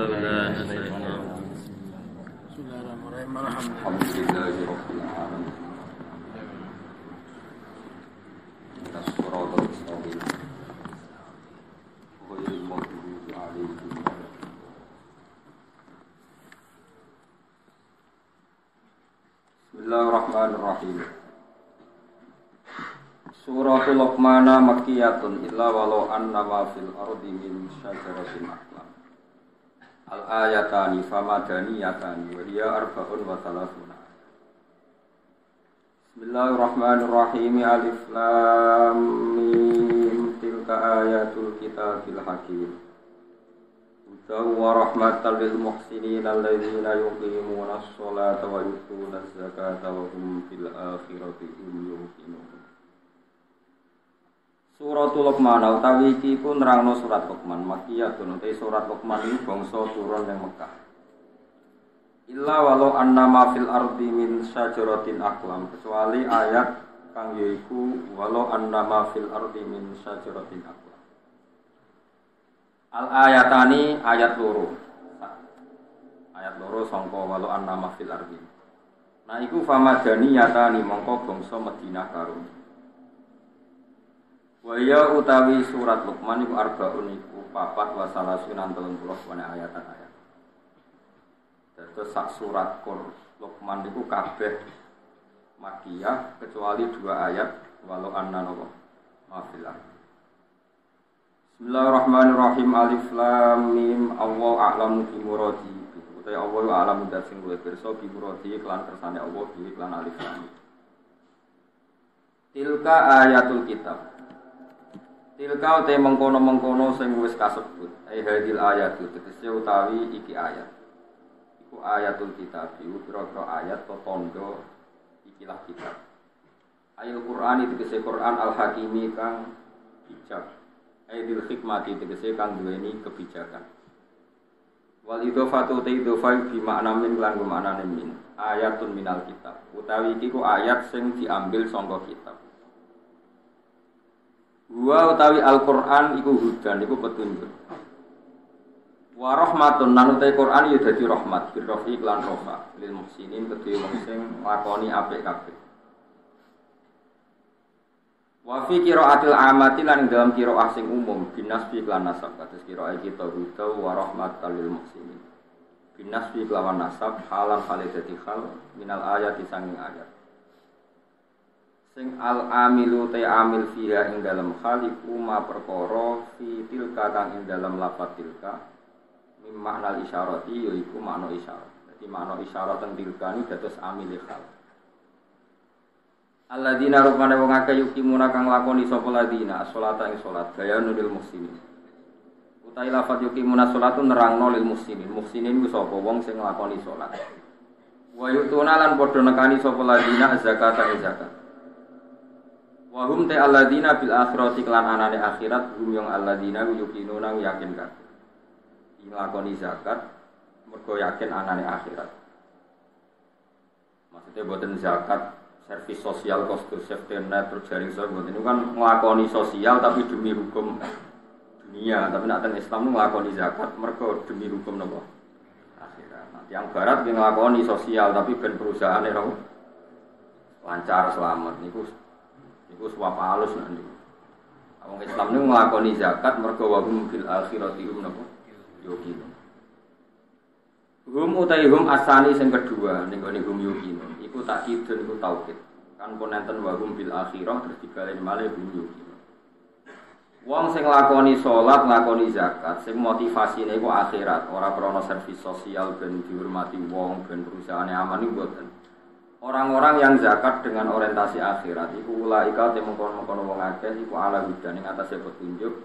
Bismillahirrahmanirrahim. Suratul Luqman makkiyatun illa walau anna ma fil ardi min syajaratin aqlam. Al-ayatani famadaniyatani wa hiya arba'un wa thalathuna. Bismillahirrahmanirrahim. Alif lam mim tilka ayatul kitabil hakim. Hudan wa rahmatan lil muhsinin alladzina yuqimuna as-sholata wa yu'tuna az-zakata wa hum bil akhirati hum yuqinun. Suratul Luqman utawi iki ku nerangno surat Luqman makkiyatun te surat Luqman iki bangsa turun ning Mekah. Illa walau anna ma fil ardi min syajaratin aqlam kecuali ayat kang yaiku walau anna ma fil ardi min syajaratin aqlam. Al ayatani ayat loro. Ayat loro sangka walau anna ma fil ardi. Nah iku famadani yatani mongko bangsa Madinah karo. Wa ya utawi surat Luqman iku arbaun iku papat wa salasunan 30 wane ayat-ayat. Terus sak surat Luqman iku kabeh Makkiyah kecuali 2 ayat walau anna mafil. Bismillahirrahmanirrahim. Alif lam mim. Allahu a'lamu bi muradi. Utai Allahu a'lamu dat sing luwih pirsa bi muradi kelan kersane Allah bi kelan alif lam. Tilka ayatul kitab. Tilka te mengkono-mengkono sing wis kasebut. Hadil ayatu tegese utawi iki ayat. Iku ayatul kitab, iku pira-pira ayat to tandha ikilah kitab. Ayat Qur'an tegese Qur'an al-Hakimi kang bijak. Aidil hikmati tegese kang duweni kebijakan. Wal idhofatu te idhofai bi makna min lan maknane min. Ayatun minal kitab. Utawi iki ku ayat sing diambil saka kitab. Wa utawi Al-Qur'an iku hudan, iku petunjuk. Wa rahmatun lan utawi Qur'an ya dadi rahmat, birrofi lan rofa lil muhsinin kedhe wong sing lakoni apik kabeh. Wa fi qiraatil amati lan dalam qiraah sing umum binasbi lan nasab kados qiraah kita hudan wa rahmatal lil muhsinin. Binasbi lawan nasab halan halidati hal minal ayati sanging ayat. Sing al-amilu te amil fiha ing dalam khaliqu ma perkara fi tilka kang ing dalam lafaz tilka mim makna isyarati yaiku makna isyarat. Dadi makna isyarat teng tilka ni dados amil khal. Alladzina rupane wong akeh yukimuna kang lakoni sapa ladina as-sholata ing salat gaya nuril muslimin. Utai lafaz yukimuna sholatu nerangno lil muslimin. Muslimin ku sapa wong sing nglakoni salat. Wa yutuna lan padha nekani sapa ladina zakata ing zakat. Wa hum ta alladzina bil akhirati lan anane akhirat hum yang alladzina yuqinuna yakin kabeh. Nglakoni zakat mergo yakin anane akhirat. Maksudnya boten zakat servis sosial kostur safety net terus jaring sosial boten itu kan nglakoni sosial tapi demi hukum dunia, tapi nek teng Islam nglakoni zakat mergo demi hukum napa? Akhirat. Nah, yang barat ki nglakoni sosial tapi ben perusahaane lancar selamat niku iku suwap halus nanti. Wong Islam niku nglakoni zakat mergo wa hum fil akhirati hum napa? Yuqin. Hum utai hum asani sing kedua ning gone hum yuqin. Iku takkidun iku taukid. Kan ponenten wa hum fil akhirah terus digalen malih hum yuqin. Wong sing nglakoni salat, nglakoni zakat, sing motivasine iku akhirat, ora krana servis sosial ben dihormati wong, ben perusahaane aman iku mboten. Orang-orang yang zakat dengan orientasi akhirat iku ulaika te mengkono-mengkono wong akeh iku ala hudan ing atase petunjuk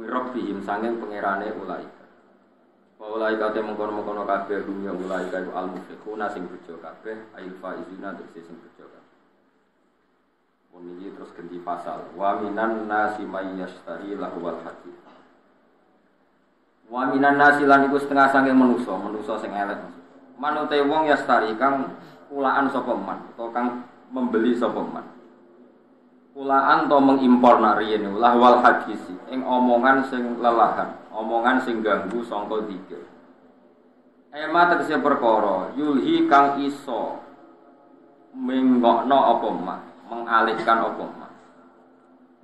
mirrobbihim sanging pangerane ulaika. Wa ulaika te mengkono-mengkono kabeh dunya ulaika iku al-muflihuna sing bejo kabeh ail faizuna tegese sing bejo kabeh. Ini terus ganti pasal. Wa minan nasi may yashtari lahwal hadith. Wa minan nasi lan iku setengah sanging manusa sing elek. Manute wong yastari kang kulaan sapa man utawa kang membeli sapa man. Kulaan to mengimpor nariyen lahwal hadisi ing omongan sing lelahan, omongan sing ganggu sangka zikir. Ema tegese perkara yulhi kang iso menggokno apa mah, mengalihkan apa mah.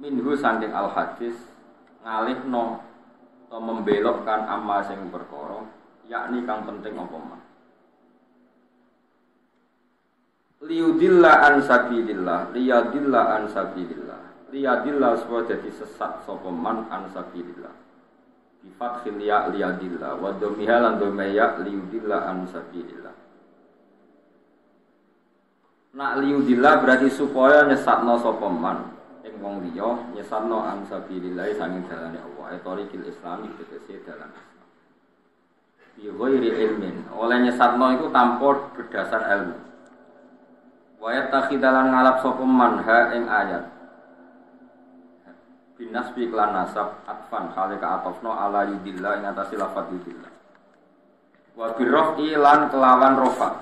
Minhu saking al hadis ngalihno atau membelokkan amma sing perkara yakni kang penting apa mah. Liyudilla an sabilillah, liyadilla an sabilillah. Liyadilla supaya dadi sesat sapa man an sabilillah. Bi fathil ya liyadilla wa dhammiha lan dhammaya liyudilla an sabilillah. Nak liyudilla berarti supaya nyesatno sapa man ing wong liya, nyesatno an sabilillah sanging dalane Allah, etorikil islami tegese dalan Islam. Bi ghairi ilmin, oleh nyesatno iku tanpa berdasar ilmu. Wa yatakhidalan ngalap sapa man ha ing ayat binas bi klan nasab atfan khalika atofno ala yudillah ing atase lafaz yudillah wa birrafi lan kelawan rofa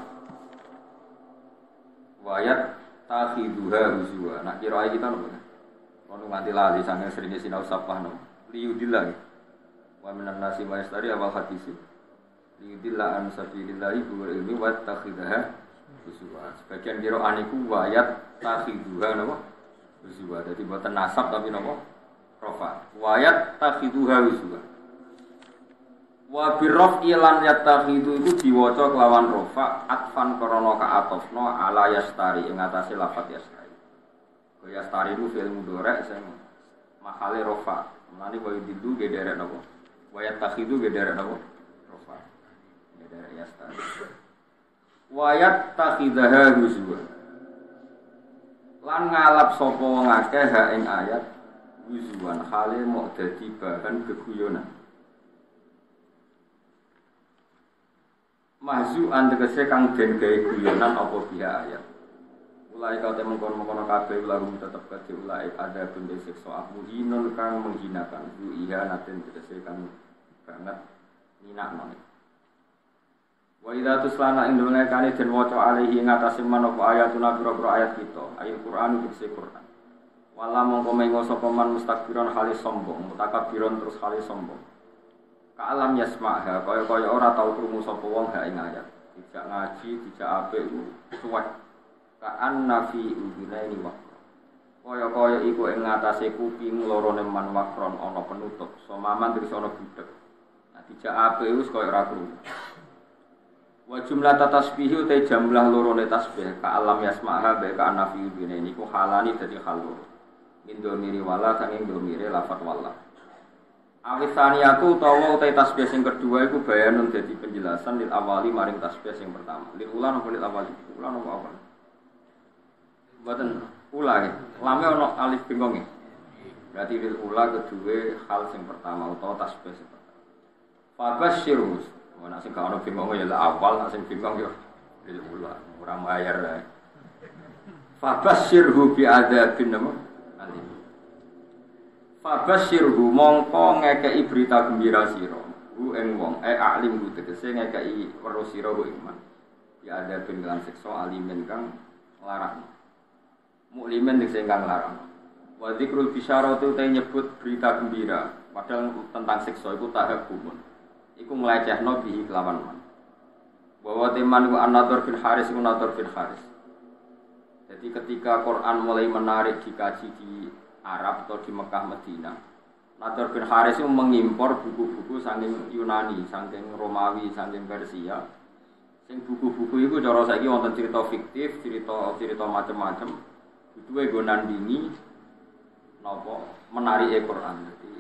wayat takhiduha huzwa nak kira kita nopo ono nganti lali sange sering sinau sapah no liyudillah wa minan nasi wa yastari awal hadis liyudillah an sabilillah bi ilmi wa takhidaha huzwa sebagian kira aniku wayat takhiduha nopo huzwa dadi boten nasab tapi nopo rofa wayat takhiduha huzwa wa birraf ilan yatakhidu itu diwaca kelawan rofa atfan krana kaatofno ala yastari ing atase lafaz yastari. Yastari itu fi'il mudhari sing mahale rofa. Mulane wa yudidu ge derek napa? Wa yatakhidu ge derek napa? Rofa. Ge derek yastari. Wa yatakhidaha huzwa. Lan ngalap sapa wong akeh ha ing ayat huzwan khale mau dadi bahan geguyonan. Mahzu'an tegese kang den gawe guyonan apa biha ayat. Ulai kau temengkon-mengkon kabeh lalu tetep kedhe ulai ada benda siksa muhinun kang menghinakan bu iya naten tegese kang banget ninakno. Wa idza tuslana indone kane den waca alihi ngatasi manapa ayatuna pira-pira ayat kita ayat Quran tegese Quran. Wala mongko mengo sapa man mustakbiron halis sombong mutakabbiron terus halis sombong. Ka'alam yasma'ha kaya-kaya ora tau krungu sapa wong ha ing ayat. Tidak ngaji, tidak apik suwek. Ka'an nafi udinaini wa. Kaya-kaya iku ing ngatasé kuping lorone man wakron ana penutup. Somaman terus ana budhek. Nah, tidak apik wis kaya ora krungu. Wa jumlah tasbih te jumlah lorone tasbih ka'alam yasma'ha ba ka'an nafi udinaini ku halani dadi hal loro. Min domiri wala sanging domire lafat wala. Awisaniatu utawa utai tasbih sing kedua iku bayanun dadi penjelasan lil awali maring tasbih sing pertama. Lil ulan apa lil awali? Ulan apa awal? Mboten ula ya. Lame ana alif bengong ya. Berarti lil ula kedua hal sing pertama utawa tasbih sing pertama. Fabasyirus. Nek sing gak ana bengong ya lil awal, nek sing bengong ya lil ula. Ora bayar ae. Fabasyirhu bi adzabin nama alim. Fabasyirhu mongko ngekei berita gembira sira hu ing wong alim hu tegese ngekei weruh sira hu iman ya ada pengelan siksa alimin kang larang muklimin sing kang larang wa dzikrul bisyaratu te nyebut berita gembira padahal tentang siksa iku tahap gumun iku nglecehno bihi kelawan man bahwa teman ku an-nadhar fil haris iku nadhar fil haris jadi ketika Quran mulai menarik dikaji di Arab atau di Mekah Medina. Nadhar bin Haris itu mengimpor buku-buku saking Yunani, saking Romawi, saking Persia. Sing buku-buku itu cara saiki wonten cerita fiktif, cerita macam-macam. Duduhe nggo nandingi napa menarike Quran. Dadi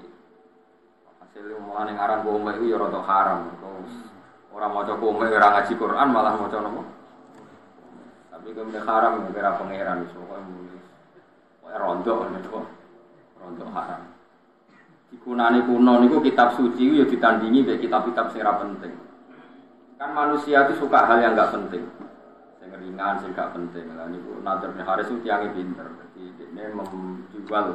hasil mulane ngaran komik iku ya rada haram. Ora maca komik ora ngaji Quran malah maca napa? Tapi komik haram ora pangeran iso kok rondo niku rondo haram. Dikunani kuno niku kitab suci ya ditandingi mek kitab-kitab sing ora penting. Kan manusia itu suka hal yang enggak penting. Sing ringan sing enggak penting. Lah niku Nadhar bin Haris itu tiange pinter. Jadi dia menjual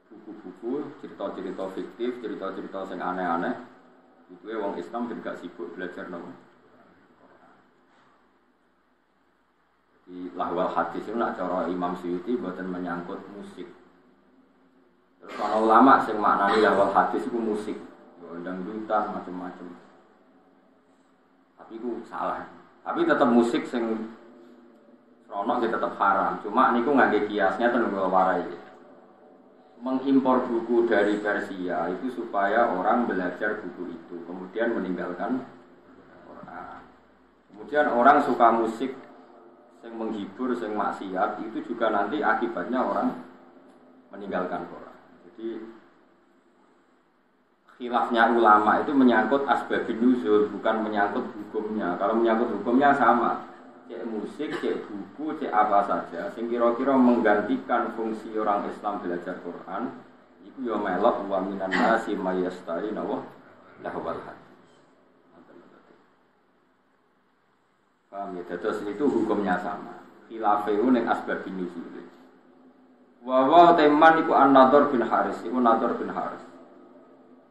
buku-buku, cerita-cerita fiktif, cerita-cerita sing aneh-aneh. Itu wong Islam ben gak sibuk belajar napa. Di lahwal hadis itu nak cara Imam Suyuti buatan menyangkut musik. Terus ana ulama sing maknani lahwal hadis itu musik, dangdutan macam-macam. iku salah. Tapi tetap musik sing serono ya tetap haram. Cuma niku ngangge kiasnya ten kula warai. Mengimpor buku dari Persia itu supaya orang belajar buku itu, kemudian meninggalkan Quran. Kemudian orang suka musik yang menghibur, yang maksiat, itu juga nanti akibatnya orang meninggalkan Quran. Jadi khilafnya ulama itu menyangkut asbabun nuzul, bukan menyangkut hukumnya. Kalau menyangkut hukumnya sama, cek musik, cek buku, cek apa saja, sing kira-kira menggantikan fungsi orang Islam belajar Quran, itu ya melok wa minan nasi mayastari nawa lahwal hadis. Paham ya? Terus itu hukumnya sama. Khilafeu ning asbabun nuzul. Wa teman iku An-Nadhr bin Haris, iku Nadhr bin Haris.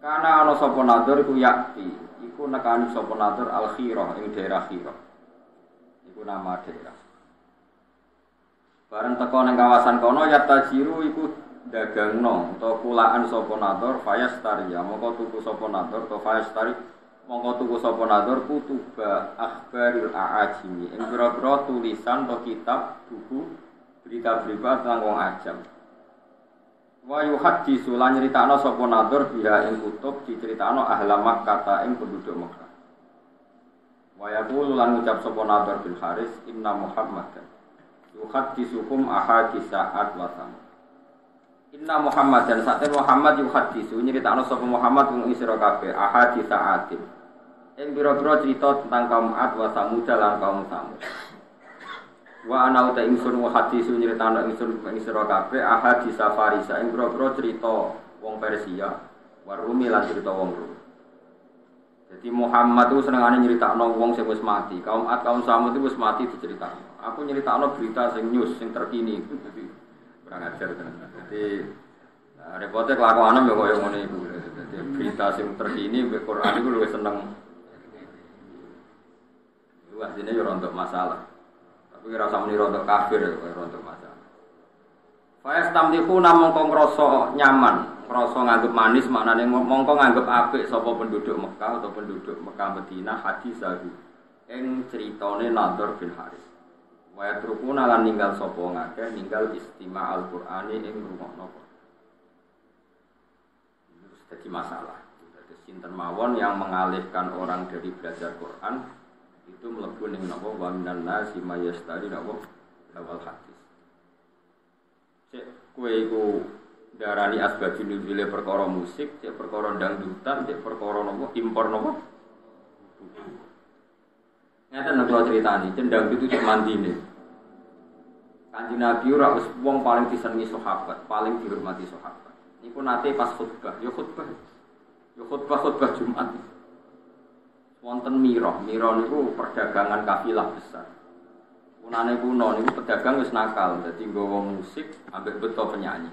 Karena ana sapa Nadhr iku yakti, iku nekani sapa Nadhr Al-Khirah ing daerah Khirah. Iku nama daerah. Bareng teko ning kawasan kono yatajiru iku dagangno utawa kulaan sapa Nadhr fayastari ya mongko tuku sapa Nadhr utawa fayastari mongko tuku sapa Nadhr kutuba akhbaril a'ajimi ing pira-pira tulisan atau kitab buku berita-berita tentang wong ajam. Wa yuhaddisu lan nyritakno sapa Nadhr biha ing kutub diceritakno ahla Makkah ing penduduk Makkah. Wa yaqulu lan ngucap sapa Nadhr bin Haris inna Muhammadan yuhaddisukum ahadits sa'at wa sam. Inna Muhammadan saten Muhammad yuhaddisu nyritakno sapa Muhammad wong isra kabeh ahadits sa'atin. Ing pira-pira cerita tentang kaum Ad wa Samud lan kaum Samud. Wa ana uta ingsun wa hadisu nyritakno ingsun ing sira kabeh ahadits Farisa ing pira-pira cerita wong Persia wa Rumi lan cerita wong Rum. Jadi Muhammad itu senengane nyeritakno wong sing wis mati. Kaum Ad, kaum Samud itu wis mati diceritakno. Aku nyeritakno berita sing news sing terkini itu jadi kurang ajar tenan. Jadi repotnya kelakuane ya koyo ngene iku. Jadi berita sing terkini mbek Quran iku luwih seneng. Itu artinya ya rontok masalah. Tapi kira usah muni rontok kafir ya rontok masalah. Fa'as tamliku namung kong ngrasa nyaman. Rasa nganggep manis maknane mongko nganggep apik sapa penduduk Mekah atau penduduk Mekah Madinah hadis sahu ing critane Nadhr bin Haris. Wa yatrukuna lan ninggal sapa ngakeh ninggal istima' Al-Qur'ani ing rungokno. Terus dadi masalah. Dadi sinten mawon yang mengalihkan orang dari belajar Quran itu mlebu ning napa wa minan nasi mayastari napa lawal hadis. Cek kowe iku darani asbabun nuzule perkara musik, cek perkara dangdutan, cek perkara napa impor napa. Ngeten nek critani, cendang itu cek mandine. Kanjeng Nabi ora wis wong paling disenengi sahabat, paling dihormati sahabat. Niku nate pas khutbah, ya khutbah Jumat. Wonten Mira niku perdagangan kafilah besar. Punane kuno niku pedagang wis nakal, dadi nggawa musik ambek beto penyanyi.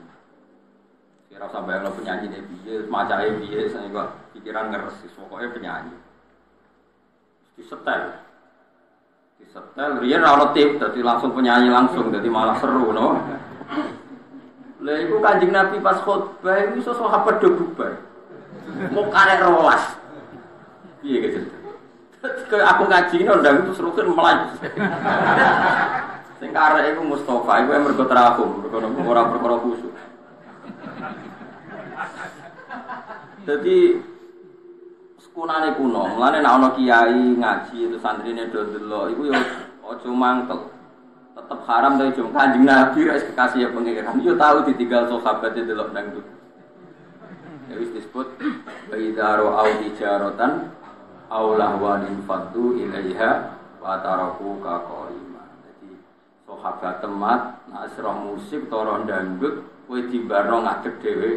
Kira usah bayangno penyanyi ne piye, macae piye, saya kok pikiran ngeres, pokoke penyanyi. Disetel, riyen ora ono tip, dadi langsung penyanyi langsung, dadi malah seru, no. Lha iku Kanjeng Nabi pas khutbah iku iso sahabat do bubar. Mau karek rolas. Piye gitu. Aku ngaji ndang itu serukan melayu. Sing karek iku Mustofa, iku mergo terahum, mergo ora perkara khusus. Jadi sekunane kuno, mulane nek ana kiai ngaji itu santrine do delok iku yo aja mangkel. Tetep haram ta yo Kanjeng Nabi wis kekasih ya pengiran. Yo tahu ditinggal sahabat delok dangdut. Ya wis disebut baidaro audijaratan aulahwanin faddu ilaiha wa taraku ka qaima. Jadi sahabat temat nek asra musik toro dangdut kowe dibarno ngadeg dhewe.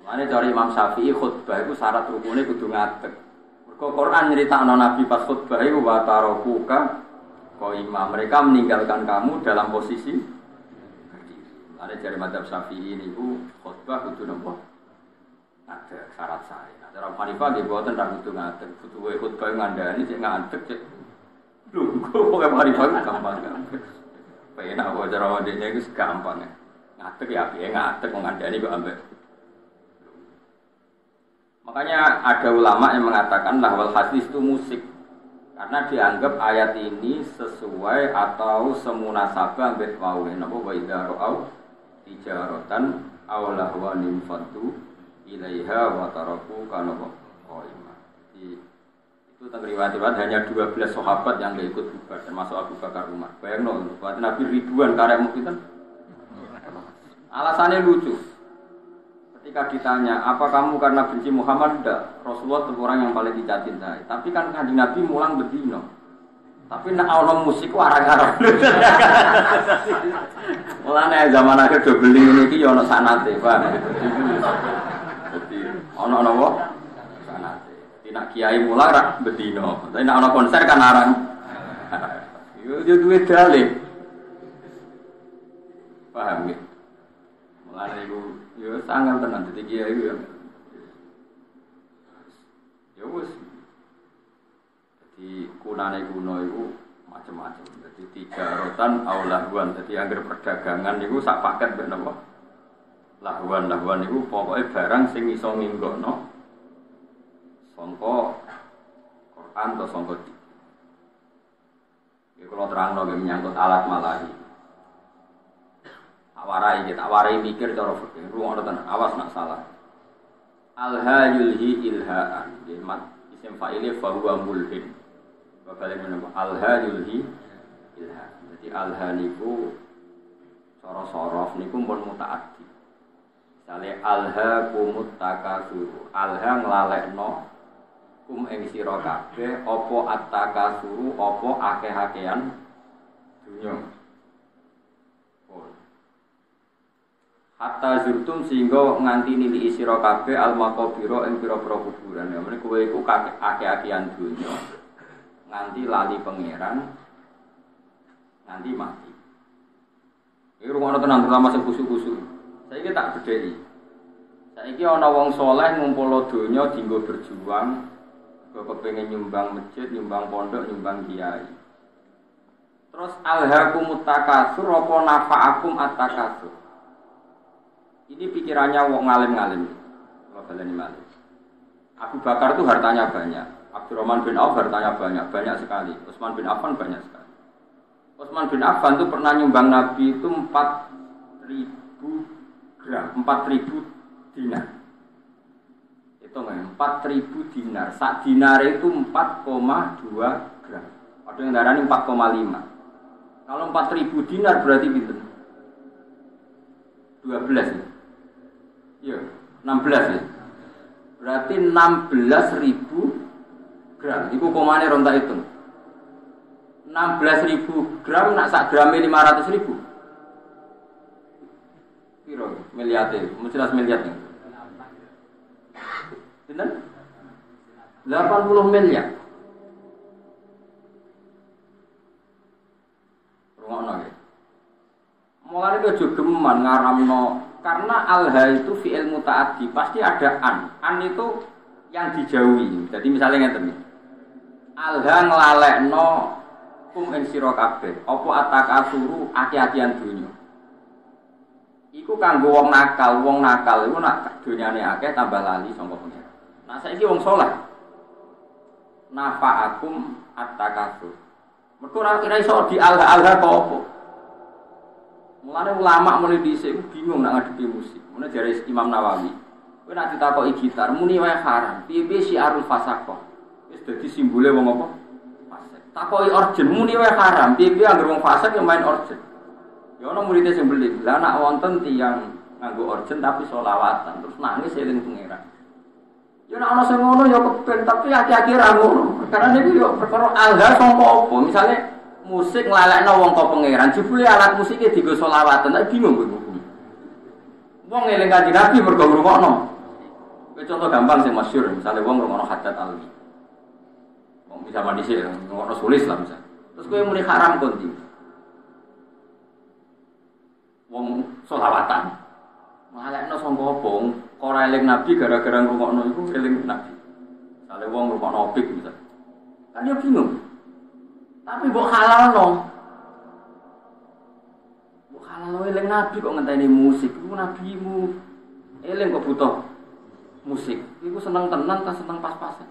Mane dari Imam Syafi'i khutbah itu syarat rukune kudu ngadeg. Mergo Quran nyritakno Nabi pas khutbah iku wa tarakuka qaima. Mereka meninggalkan kamu dalam posisi berdiri. Mane dari mazhab Syafi'i niku khutbah kudu napa? Ngadeg syarat saya. Nah, cara Hanifah nggih boten ra kudu ngadeg. Kudu khutbah ngandani cek ngadeg cek. Lho, kok Hanifah gampang kan. Penak kok cara dene iku gampang. Ngadeg ya piye ngadeg ngandani kok ambek. Makanya ada ulama yang mengatakan lahwal hadis itu musik. Karena dianggap ayat ini sesuai atau semunasabah ambek wae napa wa idza ra'au tijaratan aw lahwan faddu ilaiha wa taraku kana qaima. Itu riwayat hanya 12 sahabat yang enggak ikut bubar termasuk Abu Bakar Umar. Bayangno buat Nabi ribuan karek mungkin. Alasannya lucu. Ketika ditanya, apa kamu karena benci Muhammad? Tidak. Rasulullah itu orang yang paling dicintai. Tapi kan kanjeng Nabi mulang bedino. Tapi nak ono musik warang-warang. Mulane zaman akhir do beli ini iki ya ono sanate, Pak. Jadi ono apa? Sanate. Tidak kiai mulang rak bedino. Tapi nak ono konser kan arang. Yo duwe dalih. Paham ya? Mulane iku yo sangat tenan dadi kiai yo. Ya wis. Dadi kunane kuno iku macam-macam. Dadi tijaratan aulahuan. Dadi angger perdagangan niku sak paket mbek napa? Lahuan niku pokoke barang sing iso nginggokno sangka Quran atau sangka di. Ya kula terangno nggih menyangkut alat malahi. Tak warai mikir cara fikih. Ruang tenan, awas nak salah. Alha yulhi ilhaan. Nggih mat isim fa'ile fa huwa mulhin. Bakale menapa? Alha yulhi ilhaan. Jadi alha niku cara sorof niku pun mutaaddi. Misale alha kumut takasuru. Alha nglalekno kum ing sira kabeh apa at-takasuru apa akeh-akehan dunya. Hatta zurtum sehingga nganti nili sira kabeh al-maqabira ing pira-pira kuburan. Ya meneh kowe iku akeh-akehan donya. Nganti lali pangeran nganti mati. Iki rumono tenan terutama sing kusuk-kusuk. Saiki tak bedheki. Saiki ana wong saleh ngumpulno donya dienggo berjuang, kok kepengin nyumbang masjid, nyumbang pondok, nyumbang kiai. Terus alhaqumut takasur apa nafa'akum at-takasur. Ini pikirannya wong ngalim-ngalim. Kalau baleni malih. Abu Bakar itu hartanya banyak. Abdurrahman bin Auf hartanya banyak sekali. Utsman bin Affan banyak sekali. Utsman bin Affan itu pernah nyumbang Nabi itu 4.000 gram, 4.000 dinar. Itu enggak 4.000 dinar. Sak dinar itu 4,2 gram. Ada yang darahnya 4,5. Kalau 4.000 dinar berarti pinten? 12 ya. Ya, 16 ya. Berarti 16.000 gram. Iku komane ronta itu. 16.000 gram nak sak grame 500.000. Piro miliate? Mesti 1 miliar ya. Pinten? 80 miliar. Rungono ya. Mulane aja geman ngaramno karena alha itu fi'il muta'addi pasti ada an. An itu yang dijauhi. Jadi misalnya ngeten iki. Alha nglalekno kum ing sira kabeh, apa atakasuru ati-atian donya. Iku kanggo wong nakal iku nak donyane akeh tambah lali sangka pengen. Nah saiki wong saleh nafa'akum at-takasur. Mergo ora iso di alha kok apa. Mulane ulama mulai dhisik bingung nak ngadepi musik. Mulane jare Imam Nawawi, kowe nek ditakoki gitar muni wae haram. Piye syiarul fasaqah. Wis dadi simbole wong apa? Fasik. Takoki organ muni wae haram. Piye anggere wong fasik yang main organ. Ya ana murid sing beli. Lah nek wonten tiyang nganggo organ tapi selawatan terus nangis eling pangeran. Ya nek ana sing ngono ya kepen tapi hati-hati ra ngono. Karena niku yo perkara alha sangka apa? Misale musik nglalekno wong kok pangeran, jebule alat musike dienggo selawatan, tak bingung kowe hukum. Wong eling Kanjeng Nabi mergo ngrungokno. Kowe contoh gampang sing masyhur, misale wong ngrungokno Haddad Alwi. Wong bisa mandi sih, ngrungokno sulis lah misal. Terus kowe muni haram konti. Wong selawatan. Nglalekno sangka apa? Ora eling Nabi gara-gara ngrungokno iku eling Nabi. Misale wong ngrungokno opik misal. Kan dia bingung. Tapi mbok halalno. Mbok halalno eling Nabi kok ngenteni musik. Iku nabimu. Eling kok butuh musik. Iku seneng tenan ta seneng pas-pasan.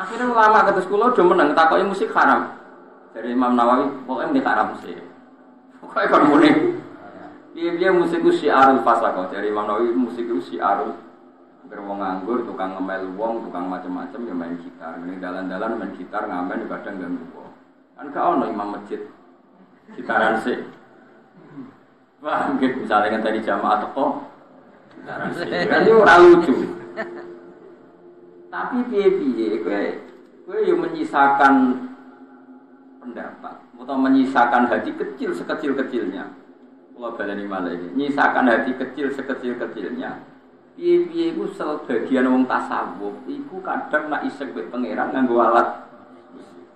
Akhirnya ulama kados kula do meneng takoki musik haram. Dari Imam Nawawi pokoknya muni haram musik. Pokoke kon muni. Piye-piye musik ku syiarul fasaqah. Dari Imam Nawawi musik ku syiarul wong nganggur, tukang ngemel wong, tukang macam-macam ya main gitar. Ning dalan-dalan main gitar ngamen kadang ganggu wong. Kan gak ono imam masjid gitaran sik. Wah, mungkin misalnya kan tadi jamaah teko gitaran sik. Kan itu ora lucu. Tapi piye-piye kowe yo menyisakan pendapat atau menyisakan hati kecil sekecil-kecilnya. Kula baleni malih iki, nyisakan hati kecil sekecil-kecilnya. Piye-piye iku sebagian wong tasawuf iku kadang nak isek mbek pangeran nganggo alat.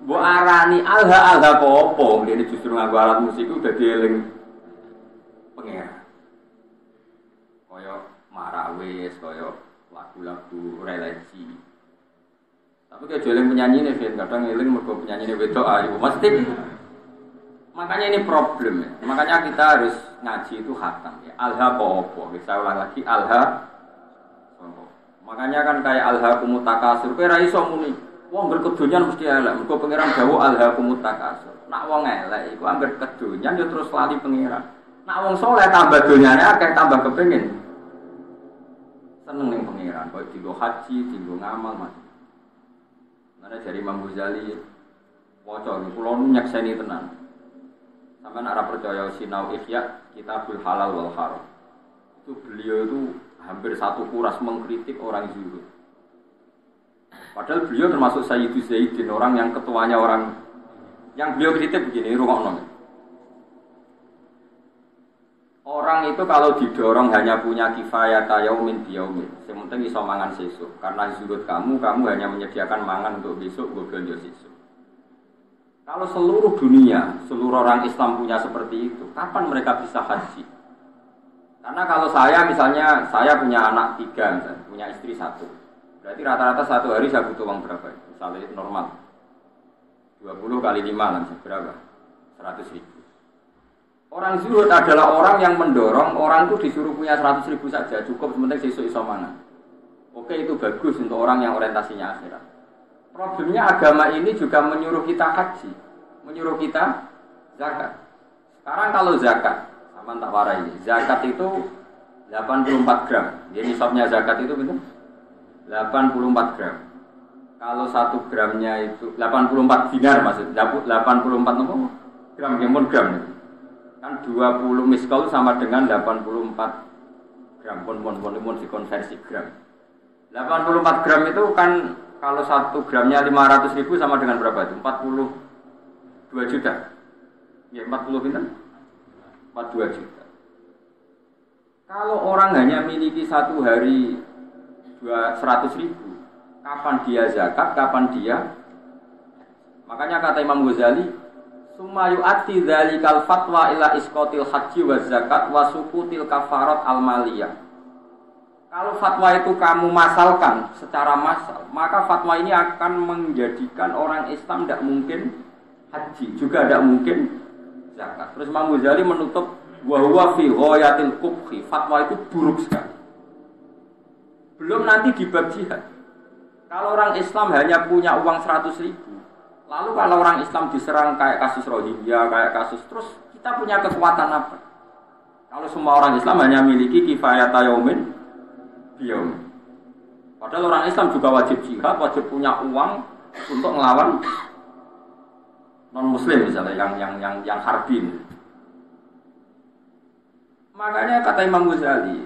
Mbok arani alha apa? Dene justru nganggo alat musik iku dadi eling pangeran. Kaya marawis, kaya lagu-lagu religi. Tapi kayak eling penyanyi nih, kadang eling mergo penyanyi ini wedok ayu. Mesti. Makanya ini problem ya. Makanya kita harus ngaji itu khatam ya. Alha apa? Bisa ulang lagi alha. Makanya kan kayak alha kumutakasur. Kowe ra iso muni. Wong ngger kedonyan mesti elek. Mergo pangeran dawuh alha kumutakasur. Nak wong elek iku angger kedonyan yo terus lali pangeran. Nak wong saleh tambah donyane akeh tambah kepengin. Seneng ning pangeran, kok dienggo haji, dienggo ngamal macam. Mana dari Imam Ghazali waca iki kula nyakseni tenan. Sampeyan ora percaya sinau Ihya Kitabul Halal wal Haram. Itu beliau itu hampir satu kuras mengkritik orang zuhud. Padahal beliau termasuk Sayyidu Zaidin, orang yang ketuanya orang yang beliau kritik begini, rungokno. Orang itu kalau didorong hanya punya kifayah yaumin biyaumin. Yang penting iso mangan sesuk. Karena zuhud kamu hanya menyediakan mangan untuk besok, gue belanja sesuk. Kalau seluruh dunia, seluruh orang Islam punya seperti itu, kapan mereka bisa haji? Karena kalau saya misalnya, saya punya anak 3, misalnya, punya istri 1. Berarti rata-rata 1 hari saya butuh uang berapa? Misalnya normal 20 kali 5 langsung berapa? 100.000. Orang zuhud adalah orang yang mendorong orang itu disuruh punya 100.000 saja, cukup sementing sesuk iso mangan. Oke, itu bagus untuk orang yang orientasinya akhirat. Problemnya agama ini juga menyuruh kita haji, menyuruh kita zakat. Sekarang kalau zakat, sama tak warai, zakat itu 84 gram. Jadi nisabnya zakat itu betul 84 gram. Kalau 1 gramnya itu 84 dinar maksudnya, 84 apa? Gram gemon gram. Kan 20 miskal sama dengan 84 gram. Pun dikonversi gram. 84 gram itu kan kalau 1 gramnya 500.000 sama dengan berapa itu? 42 juta. Ya 40 bintang? 42 juta. Kalau orang hanya miliki 1 hari 100.000, kapan dia zakat, kapan dia? Makanya kata Imam Ghazali, summa yu'ati dzalikal fatwa ila isqatil haji wa zakat wa suqutil kafarat al-maliyah. Kalau fatwa itu kamu masalkan secara massal, maka fatwa ini akan menjadikan orang Islam tidak mungkin haji, juga tidak mungkin zakat. Terus Imam Ghazali menutup wa huwa fi ghayatil qubhi, fatwa itu buruk sekali. Belum nanti di bab jihad. Kalau orang Islam hanya punya uang 100.000, lalu kalau orang Islam diserang kayak kasus Rohingya, kayak kasus, terus kita punya kekuatan apa? Kalau semua orang Islam hanya miliki kifayah yaumin biyaumin. Padahal orang Islam juga wajib jihad, wajib punya uang untuk melawan non-muslim misalnya yang harbin. Makanya kata Imam Ghazali,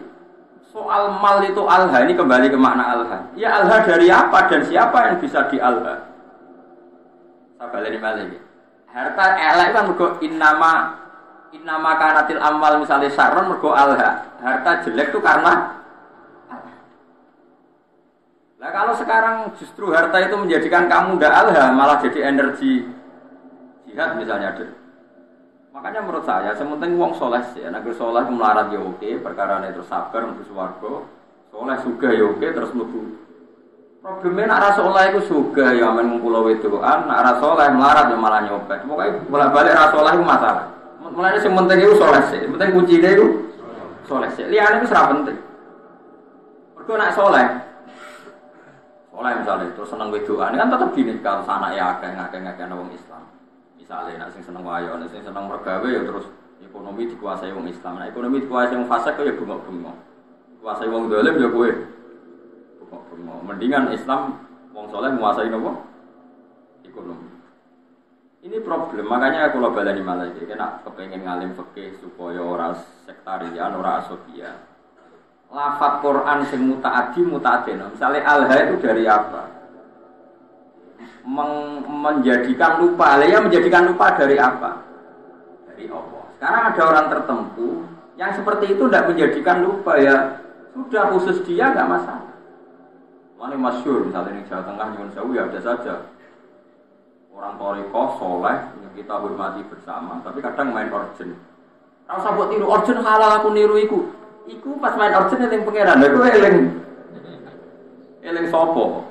soal mal itu alha, ini kembali ke makna alha. Ya alha dari apa dan siapa yang bisa di alha? Sabar ini balik. Harta elek kan mergo innama kanatil amal misalnya saron mergo alha. Harta jelek itu karena. Nah kalau sekarang justru harta itu menjadikan kamu ndak alha, malah jadi energi jihad misalnya ada. Makanya menurut saya, sementing wong soleh sih, negeri soleh melarat ya oke, perkara itu sabar untuk swarga, soleh juga ya oke, terus mlebu. Problemnya nak rasa soleh itu juga ya men ngumpul wedoan, nak rasa soleh melarat ya malah nyopet. Pokoknya bolak-balik rasa soleh itu masalah. Mulane sing penting itu soleh sih, penting kuncine itu soleh sih. Liyane itu ora penting. Mergo nak soleh Soleh misalnya terus seneng wedoan kan tetap dinikah anak ya akeh wong Islam. Misalnya nek sing seneng wayo, nek sing seneng mergawe ya terus ekonomi dikuasai wong Islam. Nek ekonomi dikuasai wong fasik ya bengok-bengok. Kuasai wong dolim ya kowe. Bengok-bengok. Mendingan Islam wong soleh menguasai nopo? Ekonomi. Ini problem, makanya kalau balani malah iki nek kepengin ngalim fikih supaya ora sektarian, ora asobian. Lafaz Quran sing mutaaddi mutaadin. Misalnya alha itu dari apa? Menjadikan lupa. Ya menjadikan lupa dari apa? Dari Allah. Sekarang ada orang tertentu yang seperti itu tidak menjadikan lupa ya. Sudah khusus dia enggak masalah. Ini masyhur misalnya di Jawa Tengah Nyuwun Sewu ya ada saja. Orang toriko, soleh, yang kita hormati bersama, tapi kadang main orjen. Kalau saya buat tiru orjen halal aku niru iku. Iku pas main orjen eling pangeran, aku eling sopo.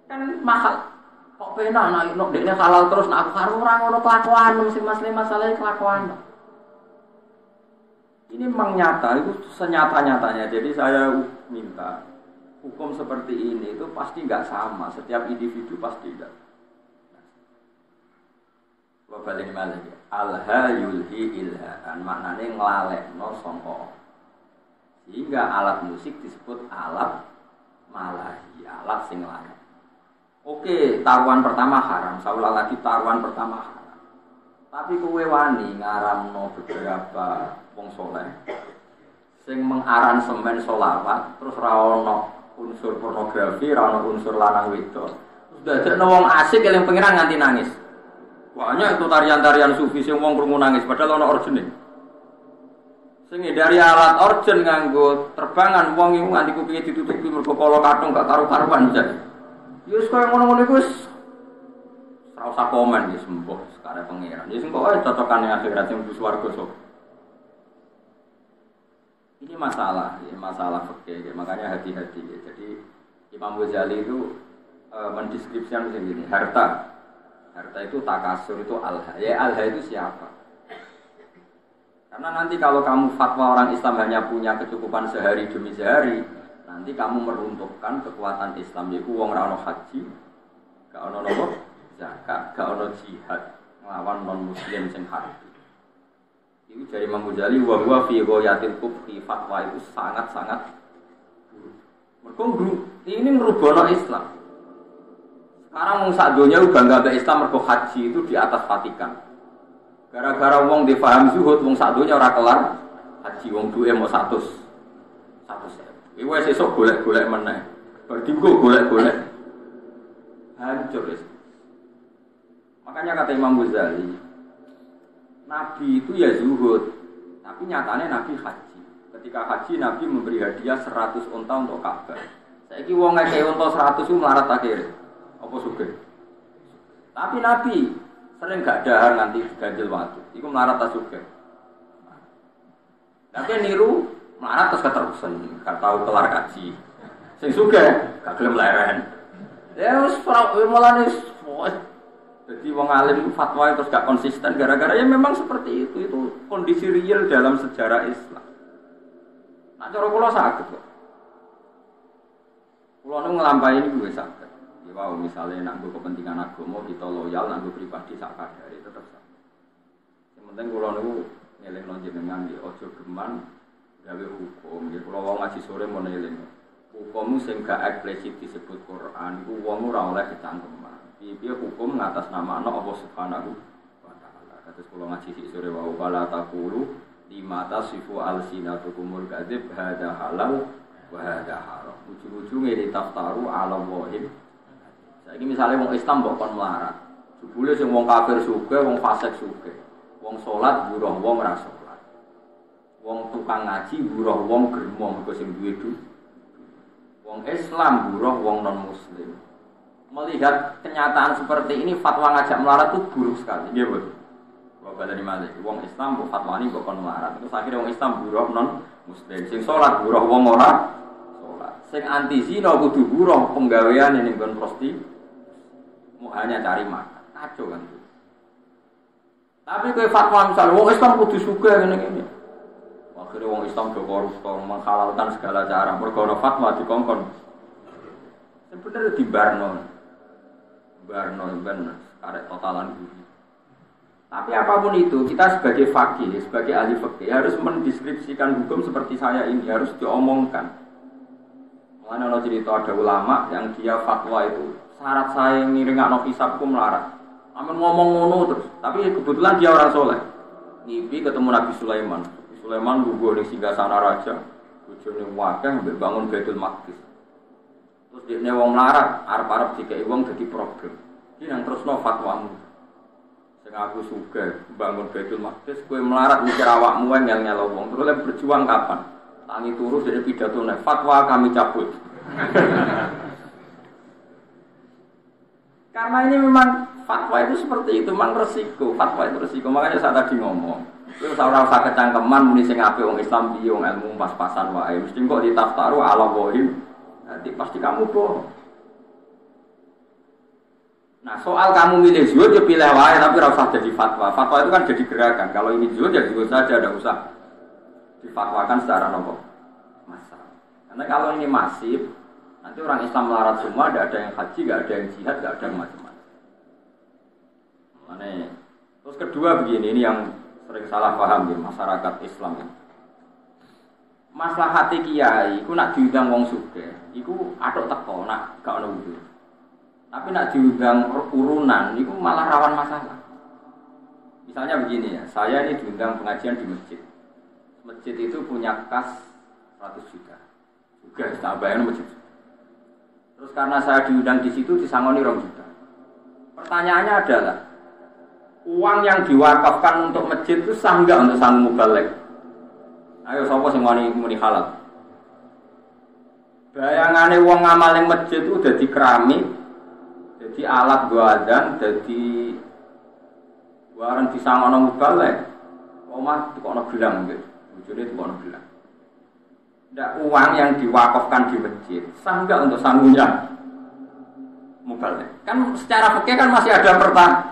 Kan mahal. Kok pena anak dekne halal terus nak aku karo ora ngono kelakuan sing masalah kelakuan. Ini memang nyata, itu senyata-nyatanya. Jadi saya minta hukum seperti ini itu pasti nggak sama. Setiap individu pasti tidak. Kalau balik mana lagi? Alha yulhi ilhaan, maknanya nglalekno sangka. Sehingga alat musik disebut alat malahi, alat sing larang. Oke, taruhan pertama haram. Saya ulang lagi, taruhan pertama haram. Tapi kowe wani ngaramno beberapa wong soleh sing mengaransemen sholawat terus ra ono unsur pornografi, ra ono unsur lanang wedok. Terus dadekno wong asik eling pengiran nganti nangis. Banyak itu tarian-tarian sufi sing wong krungu nangis padahal ana orjene. Sing dari alat orjen nganggo terbangan wong iku nganti kupinge ditutupi mergo kala kathung gak karu-karuan jan. Ya wis koyo ngono-ngono iku wis ora usah komen wis sembuh sekare pangeran. Ya sing kok wae cocokane akhirat sing mlebu swarga sok. Ini masalah, ya, masalah fikih. Ya. Makanya hati-hati. Ya. Jadi Imam Ghazali itu mendeskripsikan begini, harta itu takasur, itu alha. Ya alha itu siapa? Karena nanti kalau kamu fatwa orang Islam hanya punya kecukupan sehari demi sehari, nanti kamu meruntuhkan kekuatan Islam. Yaitu wong ra ono haji, gak ono nopo zakat, gak ono jihad nglawan non muslim sing harbi. Itu dari Imam Ghazali wa huwa fi ghayatil kufri, fatwa itu sangat-sangat mergo ini ngerubono Islam. Sekarang wong sak donya bangga be Islam mergo haji itu di atas Vatikan. Gara-gara wong dipaham zuhud wong sak donya ora kelar haji wong duwe mau 100. Iku wis esuk golek-golek meneh. Bar dienggo golek-golek. Hancur wis. Makanya kata Imam Ghazali, Nabi itu ya zuhud, tapi nyatanya Nabi haji. Ketika haji Nabi memberi hadiah 100 unta untuk Ka'bah. Saiki wong ngekek unta 100 itu melarat akhirnya. Apa sugih? Tapi Nabi sering gak dahar nganti ganjil waktu. Iku melarat ta sugih. Tapi niru melarat terus keterusan, gak tahu kelar kaji. Sing sugih gak gelem leren. Ya wis mulane jadi wong alim fatwa terus gak konsisten gara-gara ya memang seperti itu. Itu kondisi real dalam sejarah Islam. Nah cara kula saged kok. Kula nu nglampahi niku wis saged. Ya wow, misalnya nak kepentingan agama kita loyal, nak pribadi sak kadare tetep sak. Yang penting kula niku ngelingno jenengan di ojo geman gawe hukum. Ya kula wong ngaji sore mau eling. Hukum sing gak eksplisit disebut Quran iku wong ora oleh ditangkeman. Piye hukum ngatas nama Allah Subhanahu wa taala. Kados kula ngaji sik sore wau bala taqulu lima tasifu alsinatukumul kadzib hada halal wa hada haram. Ujung-ujunge ditaftaru ala wahid. Saiki misale wong Islam mbok kon melarat. Jebule sing wong kafir sugih, wong fasik sugih. Wong salat buruh wong ora salat. Wong tukang ngaji buruh wong germo mergo sing duwe duit. Wong Islam buruh wong non muslim. Melihat kenyataan seperti ini fatwa ngajak melarat itu buruk sekali. Nggih, Bu. Kalau badani malih, wong Islam mbok fatwani mbok kon melarat. Terus akhirnya wong Islam buruh non muslim. Sing salat buruh wong ora salat. Sing anti zina kudu buruh penggawean ning nggon prosti. Mau hanya cari makan, kacau kan. Tapi kowe fatwa misal wong Islam kudu sugih ngene-ngene. Akhirnya wong Islam do koruptor menghalalkan segala cara. Mergo ana fatwa dikongkon. Sebenarnya di Barno ben karek totalan guru. Tapi apapun itu, kita sebagai fakih, sebagai ahli fikih harus mendeskripsikan hukum seperti saya ini, harus diomongkan. Makanya ada cerita ada ulama yang dia fatwa itu syarat saya ngiringakno hisabku melarat. Amin ngomong ngono terus, tapi kebetulan dia orang soleh. Ngipi ketemu Nabi Sulaiman. Nabi Sulaiman lugu di singgasana raja, bojone wakeh mbek bangun Baitul Maqdis. Terus dia wong melarat, arep-arep dikai wong dadi problem. Iki nang terusno fatwamu. Sing aku sugih bangun Baitul Maqdis, kowe melarat mikir awakmu ngel-ngel wong. Terus lek berjuang kapan? Tangi turu dari pidatone, fatwa kami cabut. Karena ini memang fatwa itu seperti itu, memang resiko. Fatwa itu resiko. Makanya saya tadi ngomong, terus ora usah kecangkeman muni sing apik wong Islam piye wong ilmu pas-pasan wae. Mesti kok ditaftaru ala wahim. Nanti pasti kamu bohong. Nah, soal kamu milih zuhud ya pilih wae tapi ora usah jadi fatwa. Fatwa itu kan jadi gerakan. Kalau ini zuhud ya zuhud saja, tidak usah difatwakan secara nopo masalah. Karena kalau ini masif, nanti orang Islam melarat semua, tidak ada yang haji, tidak ada yang jihad, tidak ada yang macam-macam. Terus kedua begini, ini yang sering salah paham ya masyarakat Islam ya. Masalah hati kiai, iku nak diundang wong sugih, iku atok teko nak gak ono wudu. Tapi nak diundang urunan, itu malah rawan masalah. Misalnya begini ya, saya ini diundang pengajian di masjid. Masjid itu punya kas 100 juta. Juga tambahan masjid. Terus karena saya diundang di situ disangoni 2 juta. Pertanyaannya adalah, uang yang diwakafkan untuk masjid itu sah enggak untuk sanggup mubalek? Ayo sapa sing muni halal? Bayangane wong ngamal ning masjid itu dadi keramik, dadi alat goadan, dadi barang disangono mubalek. Omah tukono gelang nggih. Bojone tukono gelang. Ndak uang yang diwakafkan di masjid sah enggak untuk sanggupnya mubalek? Kan secara fikih kan masih ada pertanyaan.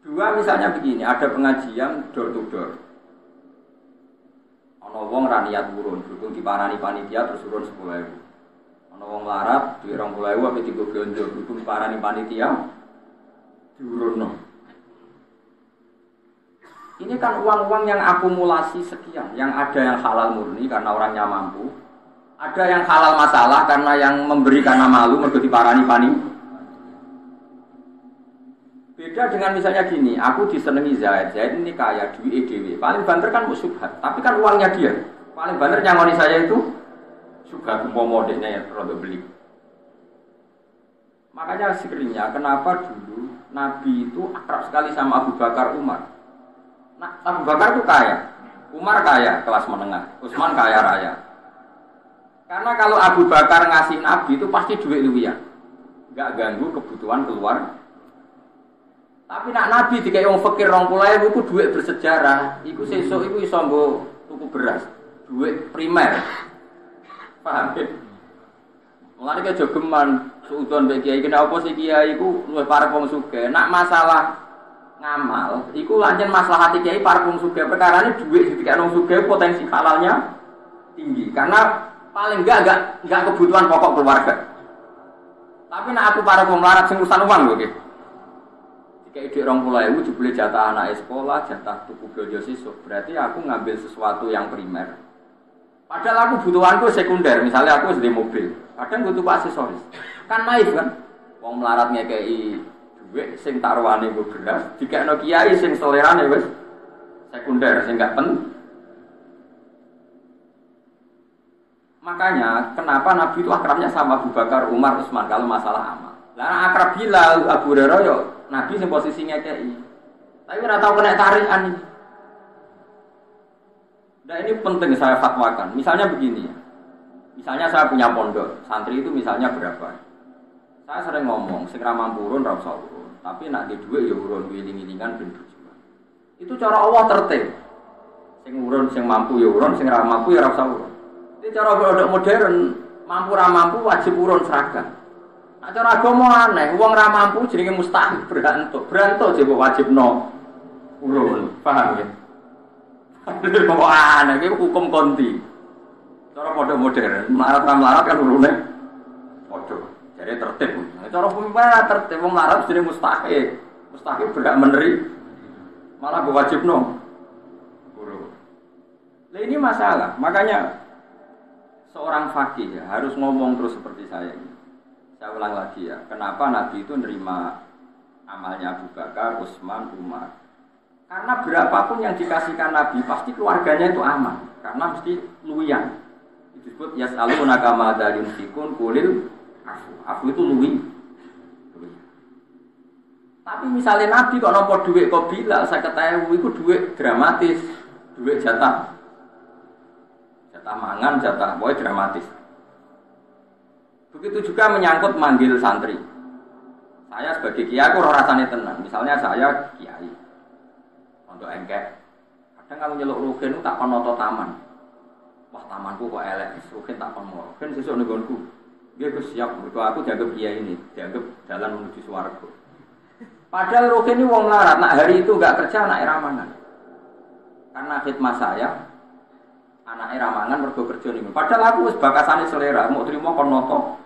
Dua misalnya begini, ada pengajian door to door. Ana wong ra niat urun, berhubung diparani panitia terus urun 10.000. Ana wong larat duwe 20.000 apa digo blonjo, berhubung diparani panitia diurunno. Ini kan uang-uang yang akumulasi sekian, yang ada yang halal murni karena orangnya mampu, ada yang halal masalah karena yang memberi karena malu mergo diparani panitia. Beda dengan misalnya gini, aku disenengi Zaid ini kaya, duit EDW. Paling banter kan syubhat, tapi kan uangnya dia. Paling banter nyangoni saya itu juga umpama dekne rada beli. Makanya sekalinya, kenapa dulu Nabi itu akrab sekali sama Abu Bakar Umar. Nah, Abu Bakar itu kaya, Umar kaya, kelas menengah, Utsman kaya raya. Karena kalau Abu Bakar ngasih Nabi itu pasti duit luwian, nggak ganggu kebutuhan keluar. Tapi nak Nabi dikai wong fakir 20.000 itu duit bersejarah. Iku sesuk iku iso nggo tuku beras, duit primer. Paham ya? Mulane ke jogeman suudon mbek kiai kena apa sih kiai iku luwih parek wong sugih. Nak masalah ngamal, iku lancen maslahati kiai parek wong sugih. Perkarane duit dikai wong sugih potensi halalnya tinggi. Karena paling enggak kebutuhan pokok keluarga. Tapi nak aku parek wong melarat sing urusan uang lho nggih. Kayak ide 20.000 dibeli jatah anak sekolah, jatah tuku belanja siswa. Berarti aku ngambil sesuatu yang primer. Padahal aku butuhanku sekunder. Misalnya aku sedih mobil, kadang butuh aksesoris. Kan naif kan? Wong melarat ngekei duit, sing taruhane gue beras. Dikekno kiai sing selerane wis sekunder, sing gak penting. Makanya kenapa Nabi itu akrabnya sama Abu Bakar, Umar, Utsman kalau masalah amal. Lah akrab Bilal, Abu Hurairah yo Nabi sing posisinya KI. Tapi ora tau kena tarikan ini. Nah ini penting saya fatwakan. Misalnya begini ya. Misalnya saya punya pondok, santri itu misalnya berapa? Saya sering ngomong, sing ra mampu urun ra usah urun. Tapi nek di dhuwit ya urun wiling-wilingan ben berjuang. Itu cara Allah tertib. Sing urun sing mampu ya urun, sing ra mampu ya ra usah urun. Ini cara pondok modern, mampu ra mampu wajib urun seragam. Nah, cara agama aneh, wong ra mampu jenenge mustahil berantuk. Berantuk jek wajibno urun. Paham ya? Kok aneh iki hukum konti. Cara modern, melarat kan urune padha. Jadi tertib. Cara pemimpin tertib wong melarat jenenge mustahik. Mustahik berhak meneri. Malah wajibno. Guru. Nah ini masalah. Makanya seorang fakih ya, harus ngomong terus seperti saya ini. Saya ulang lagi ya. Kenapa Nabi itu nerima amalnya Abu Bakar, Utsman, Umar? Karena berapapun yang dikasihkan Nabi, pasti keluarganya itu aman. Karena mesti luwian. Disebut yas'alunaka madza yunfikun qulil afu. Afu itu luwi. Tapi misalnya Nabi kok nampa dhuwit kok Bilal 50.000 itu dhuwit dramatis, dhuwit jatah mangan, jatah boy dramatis. Begitu juga menyangkut manggil santri. Saya sebagai kiai aku rasane tenang. Misalnya saya kiai untuk engkek. Kadang kalau nyeluk rugen tak penoto taman. Wah tamanku kok elek, rugen tak penoto. Kan sesuk nggonku. Nggih Gus siap, mergo aku dianggap kiai ini, dianggap jalan menuju swarga. Padahal rugen ini wong larat, nak hari itu enggak kerja anak ramangan. Karena khidmat saya anak ramangan mergo kerja niku. Padahal aku wis bakasane selera, mau trimo kon noto.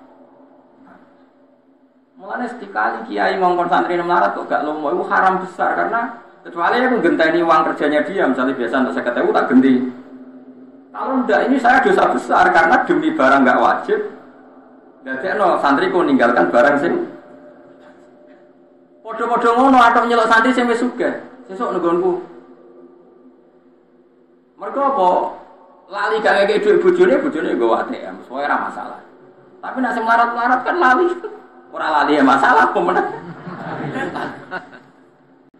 Mulane sekali kiai ngongkon santri melarat kok gak lomo itu haram besar karena kecuali aku genteni uang kerjanya dia, misalnya biasa untuk 50.000 tak genti. Kalau enggak ini saya dosa besar karena demi barang enggak wajib. Dadekno santriku meninggalkan barang sing padha-padha ngono atok nyelok santri sing wis sugih. Sesuk nggonku. Mergo apa? Lali gak ngekek dhuwit bojone nggo ATM, soalnya ora masalah. Tapi nek sing melarat-melarat kan lali. Ora lali ya masalah pemenang.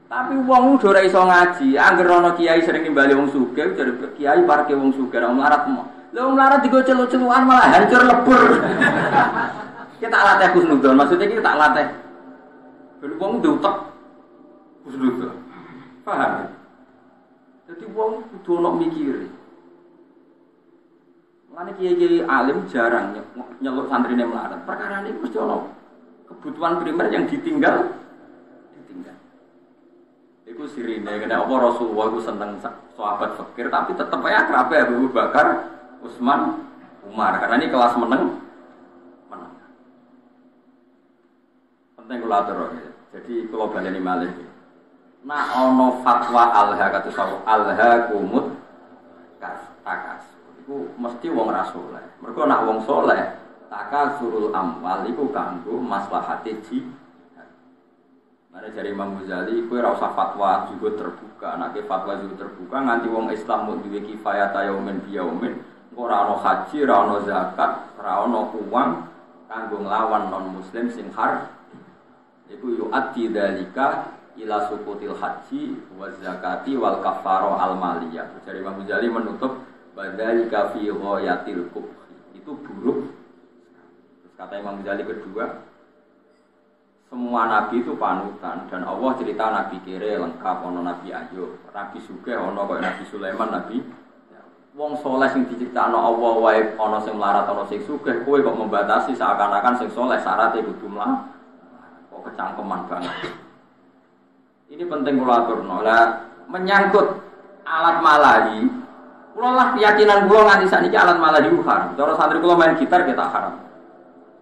Tapi wong udah ora iso ngaji, anggere ana kiai sering nimbali wong sugih, jare kiai parke wong sugih ora melarat mo. Lha wong melarat digo celu-celuan malah hancur lebur. Kita latih husnudzon, maksudnya kita tak latih. Ben wong diutek husnudzon. Paham? Jadi wong kudu ono mikire. Mulane kiai-kiai alim jarang nyeluk santrine melarat. Perkara ini mesti ono kebutuhan primer yang ditinggal. Iku sirine kena apa Rasulullah iku seneng sahabat fakir tapi tetep aja akrabe Abu Bakar, Utsman, Umar karena ini kelas meneng. Penting kula atur ya. Jadi kula baleni malih. Nah ana fatwa alha kata sawu alha kumut takas. Iku mesti wong ra saleh. Mergo nek wong saleh takasurul amwal iku kanggo maslahate jihad. Mane jare Imam Ghazali kowe ora usah fatwa juga terbuka. Nek fatwa juga terbuka nganti wong Islam mung duwe kifayah yaumin biyaumin, engko ora ana haji, ora ana zakat, ora ana uang kanggo nglawan non muslim sing har. Iku yu'addi dzalika ila sukutil haji wa zakati wal kafaro al maliyah. Jare Imam Ghazali menutup badzalika fi ghayatil kubh. Itu buruk. Kata Imam Ghazali kedua, semua nabi itu panutan dan Allah cerita nabi kere lengkap, ono nabi Ayub, nabi Sugih, ono kaya nabi Sulaiman, nabi wong soleh sing diciptakno Allah wae ono sing melarat, ono sing sugih, kowe kok membatasi seakan-akan sing soleh syaratnya kudu mlarat. Kok kecangkeman banget. Ini penting kula aturno. Lah menyangkut alat malahi, kula lah keyakinan kula nganti sakniki alat malahi haram. Cara santri kula main gitar kita haram.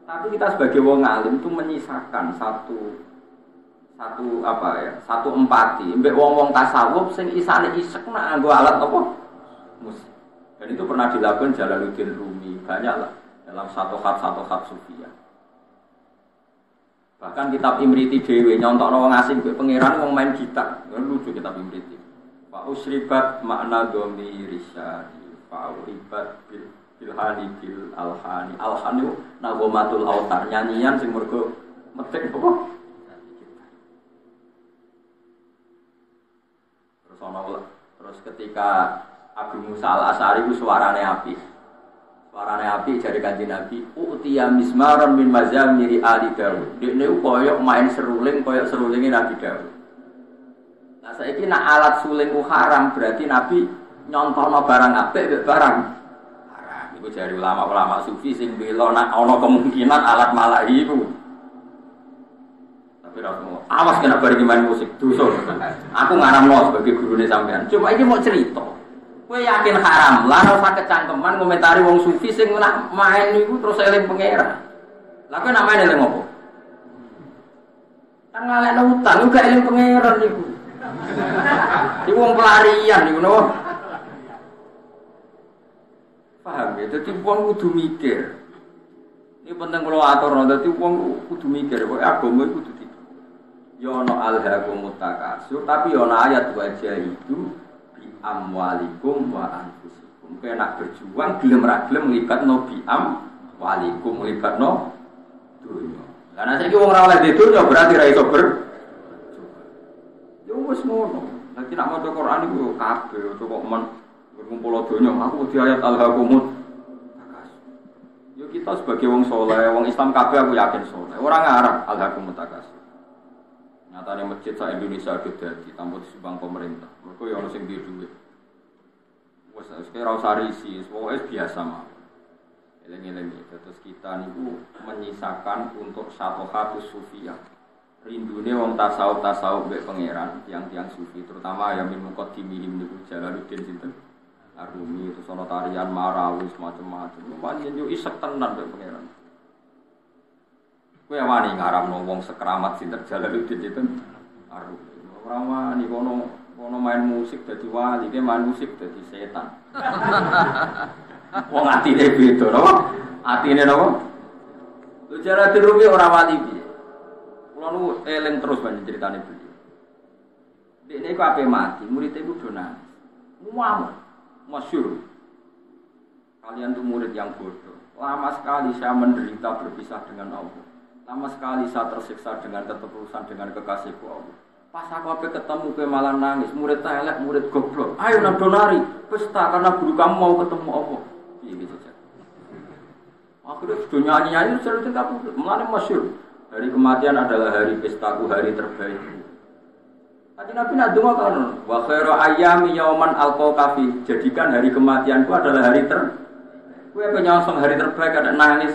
Tapi kita sebagai wong alim itu menyisakan satu empati. Mbek wong-wong tasawuf sing isane isek nak nganggo alat apa? Musik. Dan itu pernah dilakukan Jalaluddin Rumi, banyaklah dalam satu khat sufiyah. Bahkan kitab Imriti dhewe nyontokno wong asing mbek pangeran wong main gitar. Lucu kitab Imriti. Fa usribat makna dhammi risyadi, fa uribat Ilhani bil alhani, alhani nagomatul autar, nyanyian sing mergo metik apa? Terus ketika Abu Musa al-Asy'ari ku suarane api. Suarane api jare Kanjeng Nabi, "Utiya mismaron min mazamiri ali Daud." Dekne koyo main seruling koyo serulinge Nabi Daud. Nah saiki nek alat suling ku haram berarti Nabi nyontono barang apik mek barang. Iku jari ulama-ulama sufi sing bela nek ana kemungkinan alat malahi iku. Tapi ra semua. Awas kena bareng main musik dosa. Aku ngaramno sebagai gurune sampean. Cuma iki mau cerita. Kowe yakin haram, lah ora usah kecangkeman komentari wong sufi sing nak main niku terus eling pangeran. Lah kowe nak main eling opo? Kan ngalekno utang juga eling pangeran niku. Iku wong pelarian niku no. Paham ya? Dadi wong kudu mikir. Ini penting kalau atur, dadi wong kudu mikir, kok agama iku kudu gitu. Ya ana alhaqumut takasur, tapi ya ana ayat wajah itu amwalikum wa anfusikum. Kowe nak berjuang gelem ra gelem nglibatno bi amwalikum nglibatno dunya. Lah nek iki wong ora oleh di dunya berarti ra iso yo wis ngono. Nek nak maca Quran iku yo kabeh kok men ngumpul dunya aku di ayat alhaqumut takasur. Yo kita sebagai wong saleh, wong Islam kabeh aku yakin saleh. Ora ngarep alhaqumut takasur. Nyatane masjid sak Indonesia dadi tanpa disumbang pemerintah. Mergo ya ono sing duwe. Wes ora usah risi, pokoke biasa mawon. Eleng-eleng terus kita niku menyisakan untuk satu hatus sufiyah. Rindune wong tasawuf mbek pangeran, tiang-tiang sufi terutama ya min muqaddimihim niku Jalaluddin sinten Arumi terus ana tarian Marawi macam-macam. Pancen yo isek tenan mbek pangeran. Kowe wani ngaramno wong sekeramat sinten Jalaluddin itu aru. Ora wani kono main musik dadi wali, ke main musik dadi setan. Wong atine beda napa? Atine napa? Lu Jalaluddin Rumi ora wali piye. Kula nu eling terus banyak critane beliau. Dekne ku ape mati, murid iku do nangis. Muam, masyhur. Kalian tuh murid yang bodoh. Lama sekali saya menderita berpisah dengan Allah. Lama sekali saya tersiksa dengan keterusan dengan kekasihku Allah. Pas aku ape ketemu ke malah nangis, murid elek, murid goblok. Ayo nang donari, pesta karena guru kamu mau ketemu Allah. Piye gitu saja. Akhirnya dunia nyanyi cerita kamu, mulane masyhur. Hari kematian adalah hari pestaku, hari terbaik. Tadi Nabi nadunga kan, wa khairu ayyami yauman alqa fi. Jadikan hari kematianku adalah hari Kowe penyongsong hari terbaik ada nangis.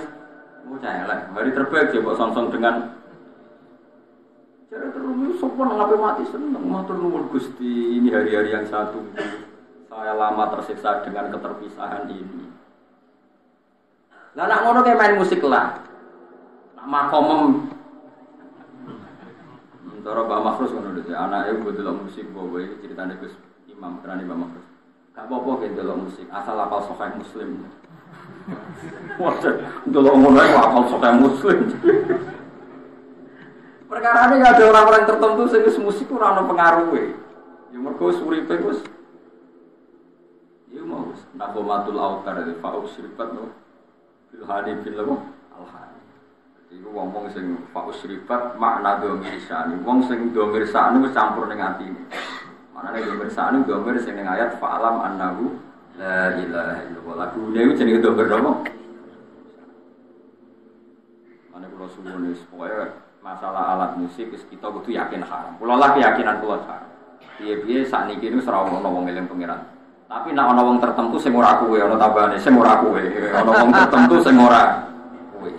Elek. Hari terbaik coba songsong dengan cara terus sopan ngapain mati seneng matur nuwun Gusti ini hari-hari yang saya tunggu. Saya lama tersiksa dengan keterpisahan ini. Lah nak ngono kayak main musik lah. Nak makomem. Cara Mbah Makhrus ngono lho, anake mbok delok musik bawa iki critane Gus Imam Kerani Mbah Makhrus. Gak apa-apa ke delok musik, asal apal Sahih Muslim. Waduh, delok ngono ae apal Sahih Muslim. Perkara ini ada orang-orang tertentu sing musik ora ono pengaruhe. Ya mergo uripe wis ya mau nabomatul autar dari Fa'us Ribat no. Bil hadi bil al-hadi. Iku wong-wong sing Fa'us Ribat makna domir sani. Wong sing domir sani wis campur ning atine. Manane domir sani domir sing ning ayat fa'alam annahu la ilaha illallah. Lagu niku jenenge domir napa? Mane kula suwun wis pokoke masalah alat musik kita kudu yakin haram. Kula lah keyakinan kula haram. Piye-piye sakniki niku ora ono wong eling pangeran. Tapi nek ana wong tertentu sing ora kuwe, ana tambahane sing ora kuwe. Ana wong tertentu sing ora kuwe.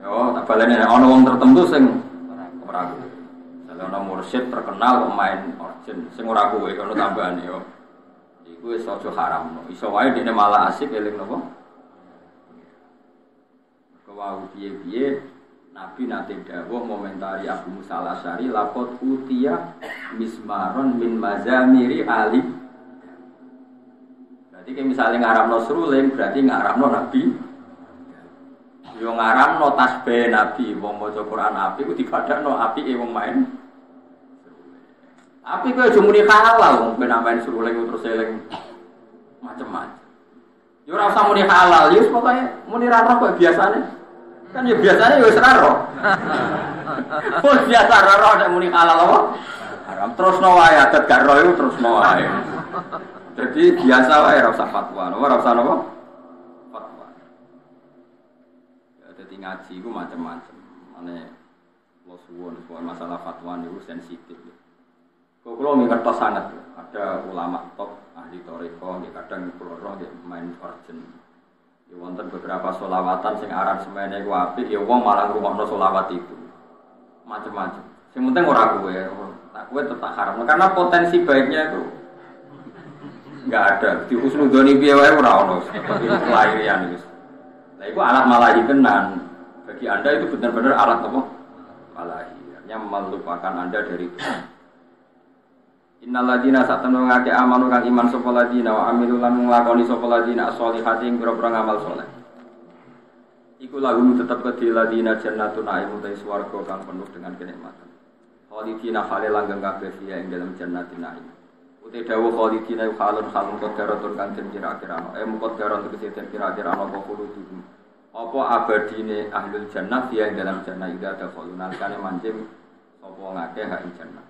Yo, tak baleni ana wong tertentu sing ora kuwe. Dadi ana mursyid terkenal kok main organ sing ora kuwe, ana tambahane yo. Iku wis aja haram. Iso wae dene malah asik eling napa? Kewau piye-piye Nabi nate dawuh momentari Abu Musa al-Asy'ari laqad utiya mismaron min mazamiri ali. Berarti kayak misalnya ngaramno sruling berarti ngaramno Nabi. Yo ngaramno tasbih Nabi, wong maca Quran apik ku dibadakno apike wong main. Apik kowe aja muni halal wong ben main sruling terus eling macam-macam. Yo ora usah muni halal, yo pokoke muni ra kok biasane. Kan ya biasanya ya seraro. Oh biasa raro nek muni halal apa? Haram terus no wae adat gak ro iku terus no wae. Jadi biasa wae ora usah fatwa, ora usah napa? Fatwa. Ya dadi ngaji iku macam-macam. Mane kula suwun soal masalah fatwa niku sensitif. Kok kula ngertos sangat ada ulama top ahli thariqah nggih kadang kula nggih main urgent. Ya wonten beberapa sholawatan sing aransemen iku apik ya wong malah ngrungokno sholawat itu. Macam-macam. Sing penting ora kowe. Tak kowe tetap haram karena potensi baiknya itu enggak ada. Di husnudoni piye wae ora ono. Kelahiran itu. Lah iku alat malahi tenan. Bagi Anda itu benar-benar alat apa? Malahi. Artinya melupakan Anda dari itu. Innal ladzina satamnu ngake amanu kang iman sapa ladzina wa amilu lan nglakoni sapa ladzina sholihati ing pira-pira ngamal saleh. Iku lagu tetep kedhi ladzina jannatun na'im utai swarga kang penuh dengan kenikmatan. Khalidina khale langgeng kabeh ing dalam jannatin na'im. Utai dawuh khalidina halun qadaratun kang den kira-kirano. Muqaddaran tegese den kira-kirano apa khuludun. Apa abadine ahlul jannah ing dalam jannah ida dakhaluna kane mancing sapa ngake hak ing jannah.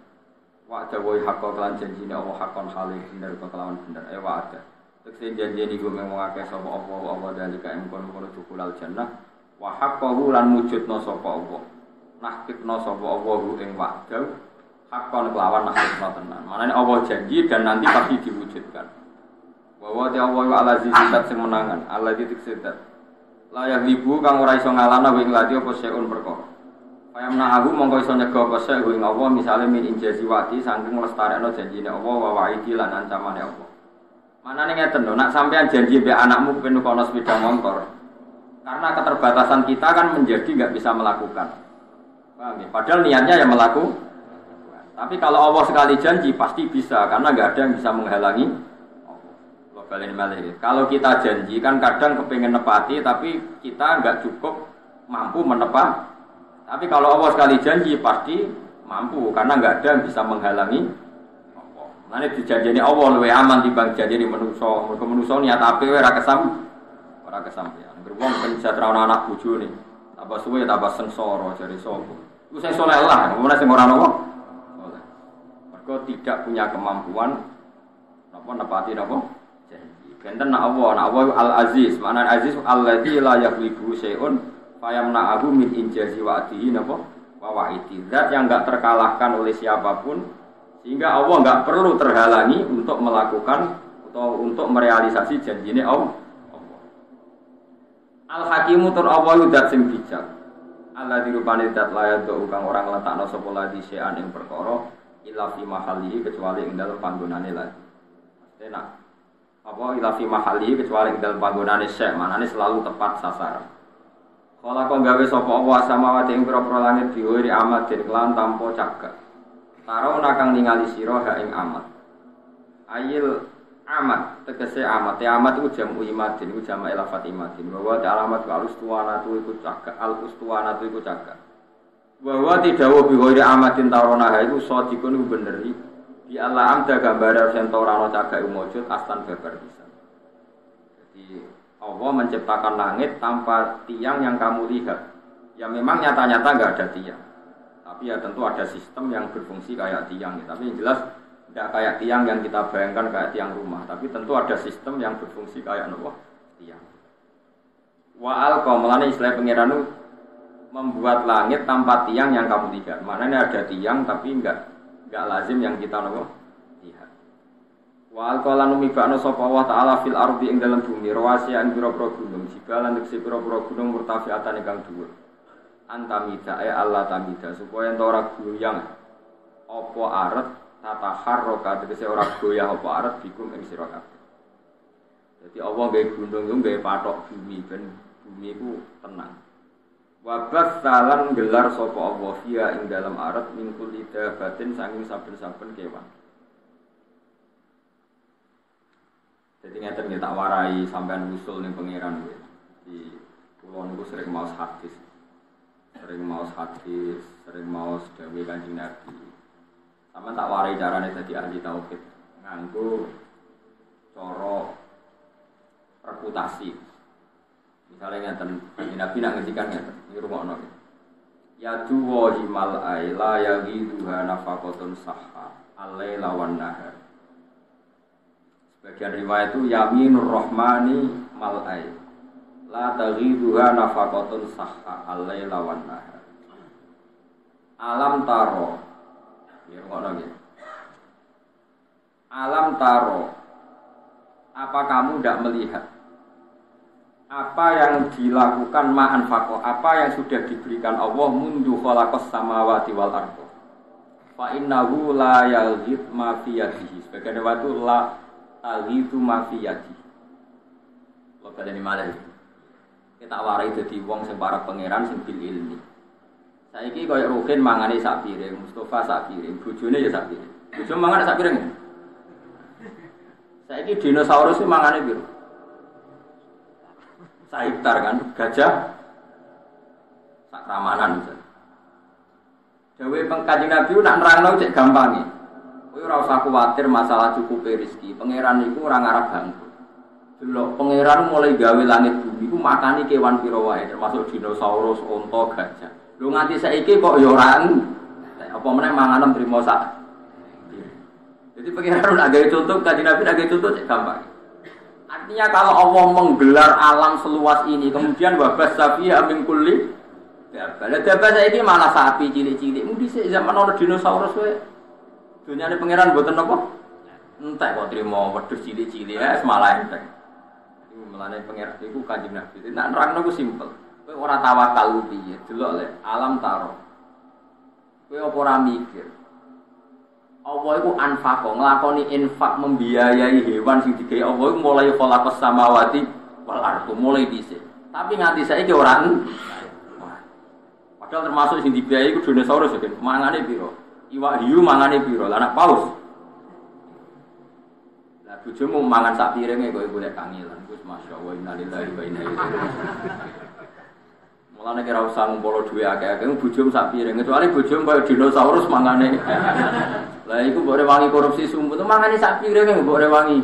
Wa dawuh hakka lan janjine Allah hakon khale bener kelawan bener wa ada. Tekse janji niku ngomongake sapa apa dalika ing kono-kono dukulal jannah wa haqqahu lan mujudna sapa Allah. Nahkitna sapa Allah ing wa'da hakon kelawan nahkitna tenan. Manane Allah janji dan nanti pasti diwujudkan. Wa ta Allah ala zizat sing menangan, Allah ditiksedat. Layak libu kang ora iso ngalana wing ladi apa seun perkara. Payamna aku mongko iso nyega apa sek wing Allah misale min injaziwati saking lestarekno janjine Allah wa wa'idi lan ancamane Allah. Manane ngeten lho, nak sampean janji mbek anakmu kepen kono sepeda motor. Karena keterbatasan kita kan menjadi enggak bisa melakukan. Paham ya? Padahal niatnya ya melakukan. Tapi kalau Allah sekali janji pasti bisa karena enggak ada yang bisa menghalangi Allah. Balen malih. Kalau kita janji kan kadang kepengin nepati tapi kita enggak cukup mampu menepati. Tapi kalau Allah sekali janji pasti mampu karena enggak ada yang bisa menghalangi. Mane dijanjeni Allah luwih aman timbang janjeni manusa. Mergo manusa niat apik ora kesampean. Wong penjatra anak bojone. Tambah suwe tambah sengsara jare sapa. Iku sing saleh lah, ngono sing ora ono. Saleh. Mergo tidak punya kemampuan napa nepati napa janji. Benten nak Allah Al-Aziz, makna Aziz alladzi la yaghlibu syai'un fayamna'ahu min injazi wa'dihi napa wa wa'idi. Zat yang enggak terkalahkan oleh siapapun sehingga Allah enggak perlu terhalangi untuk melakukan atau untuk merealisasi janjine Allah. Al-Hakimu tur Allah zat sing bijak. Allah dirupane zat layak do kang orang letakno sapa lagi sean ing perkara illa fi mahallihi kecuali ing dalem panggonane lagi. Enak. Apa illa fi mahallihi kecuali ing dalem panggonane syek, manane selalu tepat sasaran. Kala kok gawe sapa Allah samawati ing pira-pira langit diwiri amat den kelan tanpa cagak. Taro nakang ningali sira ha ing amat. Ayil amat tegese amat ya amat itu jamu imadin itu jamak lafat imadin bahwa alamat al-ustuwanatu iku cagak al-ustuwanatu iku cagak bahwa tidak wa bihoiri amatin tarona itu sodikun itu bener di Allah amda gambar sentorano cagak umujud aslan babar bisa. Jadi Allah menciptakan langit tanpa tiang yang kamu lihat ya memang nyata-nyata enggak ada tiang tapi ya tentu ada sistem yang berfungsi kayak tiang tapi yang jelas tidak kayak tiang yang kita bayangkan kayak tiang rumah, tapi tentu ada sistem yang berfungsi kayak tiang. Wa'al kaumelane istilah pengiran itu membuat langit tanpa tiang yang kamu lihat. Maknanya ada tiang tapi enggak lazim yang kita lihat. Wa'al kaulan umibakno sapa Allah Ta'ala fil ardi ing dalam bumi rawasian pira-pira gunung, jibalan tegese pira-pira gunung murtafiatan ingkang dhuwur. Antamida Allah tamida supaya ento ora goyang apa aret tata harroka tegese ora goyah apa arep bikum ing sira kabeh. Dadi Allah gawe gunung iku gawe patok bumi ben bumi iku tenang. Wa basalan gelar sapa Allah fiya ing dalam arep mingkul idabatin saking saben-saben kewan. Jadi ngeten nggih tak warai sampean usul ning pangeran nggih. Di kula niku sering maos hadis. Sering maos dawuh Kanjeng Nabi. Sama tak warai carane dadi ahli tauhid nganggo cara reputasi. Misalnya ngeten, Nabi nak ngendikan ngeten, iki rungokno. Ya duwa himal aila ya ghiduha nafaqatun sahha al-laila wan nahar. Sebagian riwayat itu yaminur rahmani mal'ai la taghiduha nafaqatun sahha al-laila wan nahar. Alam taro ya ngono nggih. Alam taro. Apa kamu tidak melihat apa yang dilakukan ma'anfaqo, apa yang sudah diberikan Allah mundu khalaqas samawati wal ardh. Fa innahu la yaghid ma fi yadihi. Sebagian waktu Taghitu mafiyati. Lo badane malah. Kita warai dadi wong sing para pangeran sing bil ilmi. Saiki koyo Rukin mangane sak piring, Mustofa sak piring, bojone ya sak piring. Bojo mangan sak piring. Saiki dinosaurus iki mangane piro? Sak hektar kan, gajah sak ramanan misalnya. Dewe Kanjeng Nabi nak nerangno cek gampange. Kowe ora usah kuwatir masalah cukupe rezeki. Pangeran iku ora ngarep bangkrut. Delok pangeran mulai gawe langit bumi iku makani kewan pira wae termasuk dinosaurus, unta, gajah. Lho nganti saiki kok ya ora apa meneh manganem trimo sak. Jadi pangeran nak gawe contoh Kanjeng Nabi nak gawe contoh cek gampang. Artinya kalau Allah menggelar alam seluas ini kemudian wabas safiya min kulli dapat saiki malah sapi cilik-cilik. Mung dhisik zaman ana dinosaurus wae. Dunyane pangeran mboten napa? Entek kok trimo wedhus cilik-cilik ya malah entek. Iku melane pangeran iku Kanjeng Nabi. Nek nerangno ku simpel. Kowe ora tawakal piye? Delok le alam taro. Kowe apa ora mikir? Allah iku anfaqo nglakoni infak membiayai hewan sing digawe Allah iku mulai khalaqas samawati wal ardh mulai dhisik. Tapi nganti saiki ora padahal termasuk sing dibiayai iku dinosaurus kan. Mangane piro? Iwak hiu mangane piro? Lah anak paus. Lah bojomu mangan sak piringe kok golek kangilan. Wis masyaallah innalillahi wa inna ilaihi raji'un. Mulane kira usah ngumpul duwe akeh-akeh bojomu sak piring. Kecuali bojomu kaya dinosaurus mangane. Lah iku mbok rewangi korupsi sumput mangane sak piringe mbok rewangi.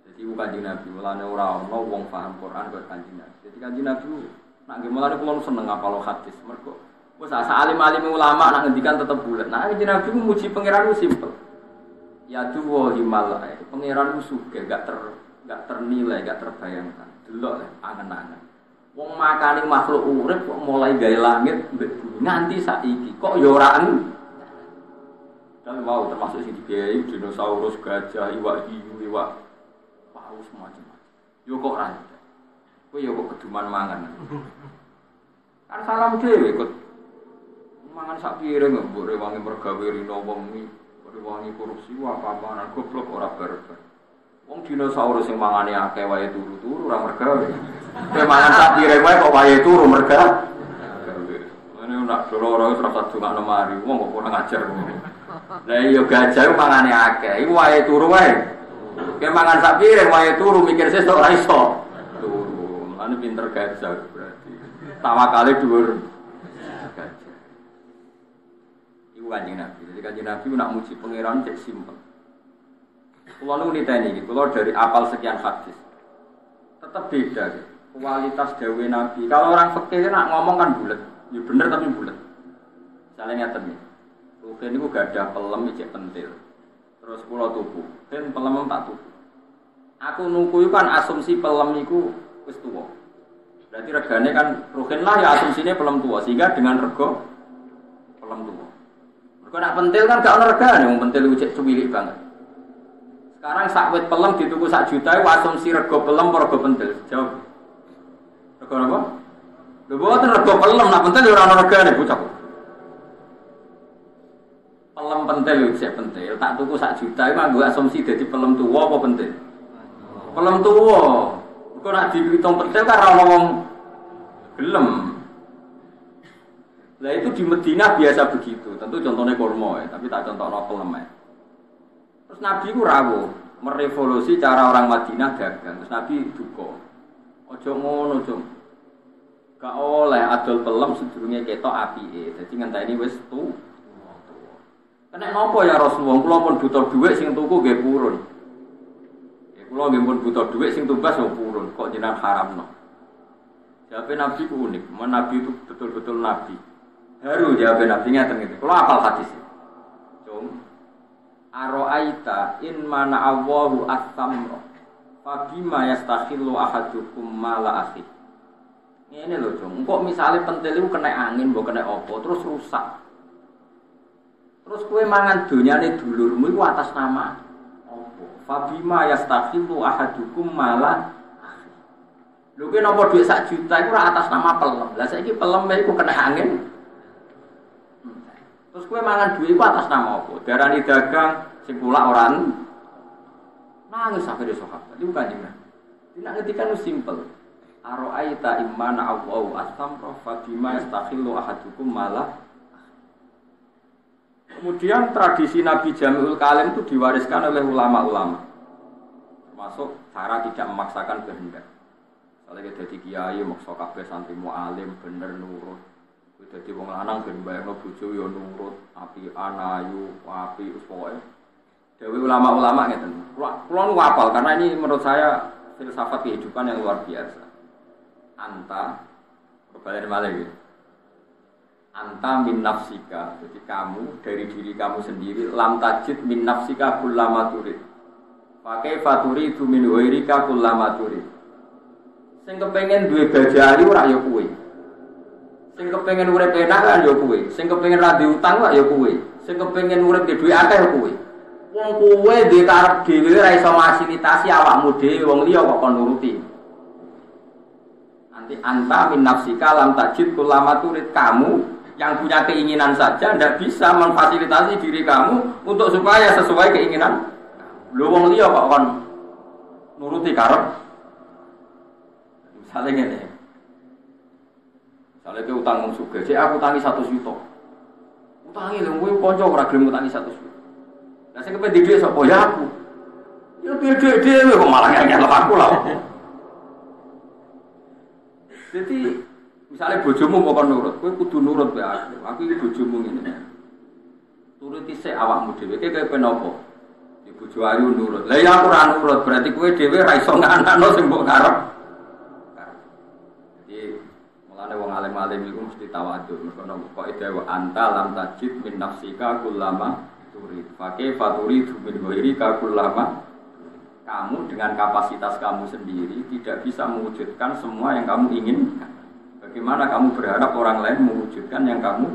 Jadi Kanjeng Nabi mulane ora ana wong paham Quran kok Kanjeng Nabi. Jadi Kanjeng Nabi nak nggih mulane kula seneng apal hadis mergo wis alim-alim ulama nak ngendikan tetep bulet. Nah Kanjeng Nabi muji pangeran ku simpel. Ya duwa himal pangeran ku sugih gak ternilai, gak terbayangkan. Delok angen-angen. Wong makani makhluk urip kok mulai gawe langit mbek bumi nganti saiki kok ya ora dan wow termasuk sing dibiayai dinosaurus, gajah, iwak hiu, iwak paus macam-macam. Yo kok ora. Kowe yo kok keduman mangan. Kan salam dhewe kok mangan sak piring mbok rewangi mergawe rino wong iki, rewangi korupsi apa-apa goblok ora barbar. Wong dinosaurus sing mangane akeh wae turu-turu ora mergawe. Kowe mangan sak piring wae kok wae turu mergawe. Ngene nak doloro wis rasa dongakno mari, wong kok ora ngajar ngono. Lah iya gajah mangane akeh, iku wae turu wae. Kowe mangan sak piring wae turu mikir sesuk ora iso. Turu, ane pinter gajah berarti. Tawakale dhuwur gajah. Iku Kanjeng Nabi. Jadi Kanjeng Nabi nak muji pangeran cek simpel. Kalau nu niteni, kalau dari apal sekian hadis, tetap beda. Kualitas dawe Nabi. Kalau orang fikih nak ngomong kan bulat, ya bener tapi bulat. Misalnya ngeten nih, Rukin itu gak ada pelem ijek pentil, terus pulau tubuh, dan pelem tak tubuh. Aku nuku itu kan asumsi pelem itu wis tua. Berarti regane kan Rukin lah ya asumsinya pelem tua, sehingga dengan rego pelem tua. Mereka nak pentil kan gak ada regane, yang pentil ijek cuwilik banget. Sekarang sak wit pelem dituku sak juta, asumsi rego pelem apa rego pentil? Jawab. Rego apa? Lho boten rego pelem, nak pentil ora ana regane bocah. Pelem pentil yo sik pentil, tak tuku sak juta iku nganggo asumsi dadi pelem tuwa apa pentil? Pelem tuwa. Engko nak dihitung pentil kan ora ana wong gelem. Lah itu di Madinah biasa begitu. Tentu contohnya kurma ya, tapi tak contohno pelem ya. Terus Nabi ku rawuh, merevolusi cara orang Madinah dagang. Terus Nabi duka. Aja ngono, Jom. Gak oleh adol pelem sedurunge ketok apike. Dadi ngenteni wis tuwa. Kena napa ya Rasulullah, kula pun butuh dhuwit sing tuku nggih purun. Ya kula nggih pun butuh dhuwit sing tumbas yo purun, kok jenengan haramno. Jawabe Nabi ku unik, Nabi itu betul-betul Nabi. Haru jawabe Nabi ngeten iki. Kula hafal hadis. Jom. Aro'aita in mana Allahu as-samra fa bima yastakhillu ahadukum mala akhi. Ngene lho, Jong. Engko misale pentil iku kena angin, mbok kena apa, terus rusak. Terus kowe mangan donyane dulurmu iku atas nama apa? Fa bima yastakhillu ahadukum mala akhi. Lho kowe napa dhuwit sak juta iku ora atas nama pelem. Lah saiki pelem iku kena angin. Terus kowe mangan duit iku atas nama apa? Darani dagang Sing pula orang nangis sampai di sahabat. Itu Kanjeng Nabi. Tidak ngertikan itu simpel. Aro'aita immana Allahu astamra fa bima yastakhillu ahadukum malah. Kemudian tradisi Nabi Jami'ul Kalim itu diwariskan oleh ulama-ulama. Termasuk cara tidak memaksakan kehendak. Misalnya kita jadi kiai, maksa kabeh santrimu alim, bener nurut. Kita jadi wong lanang ben bayangno bojo ya nurut, api anayu, api pokoke. Dewe ulama-ulama ngeten. Kula nu hafal karena ini menurut saya filsafat kehidupan yang luar biasa. Anta berbalik malah anta min nafsika, jadi kamu dari diri kamu sendiri lam tajid min nafsika kullama turid. Pakai faturi itu min wairika kullama turid. Sing kepengen duwe bajari ora ya kowe. Sing kepengen urip enak kan ya kowe. Sing kepengen ra diutang kok ya kowe. Sing kepengen urip duwe akeh ya kowe. Wong kowe duwe karep dhewe ora iso fasilitasi awakmu dhewe, wong liya kok kon nuruti. Nanti anta min nafsika lam tajid kullama turid, kamu yang punya keinginan saja tidak bisa memfasilitasi diri kamu untuk supaya sesuai keinginan. Lho wong liya kok kon nuruti karep. Misalnya ngene. Misalnya ke utang wong sugih, sik aku utangi 100 juta. Utangi lho kowe kanca ora gelem utangi 100 juta. Lah sing kepen dhuwit sapa ya aku. Ya dhuwit dhewe kok malah ngene aku lah. Jadi misalnya bojomu mau kon nurut, kowe kudu nurut wae aku. Aku iki bojomu ngene. Turuti sik awakmu dhewe, kaya penapa? Di bojo ayu nurut. Lah ya aku ora nurut, berarti kowe dhewe ra iso nganakno sing mbok karep. Jadi mulane wong alim-alim iku mesti tawadhu. Mergo kok ide wa anta lam tajid min nafsika kullama turid. Pakai faturi min ghairika kullama. Kamu dengan kapasitas kamu sendiri tidak bisa mewujudkan semua yang kamu inginkan. Bagaimana kamu berharap orang lain mewujudkan yang kamu?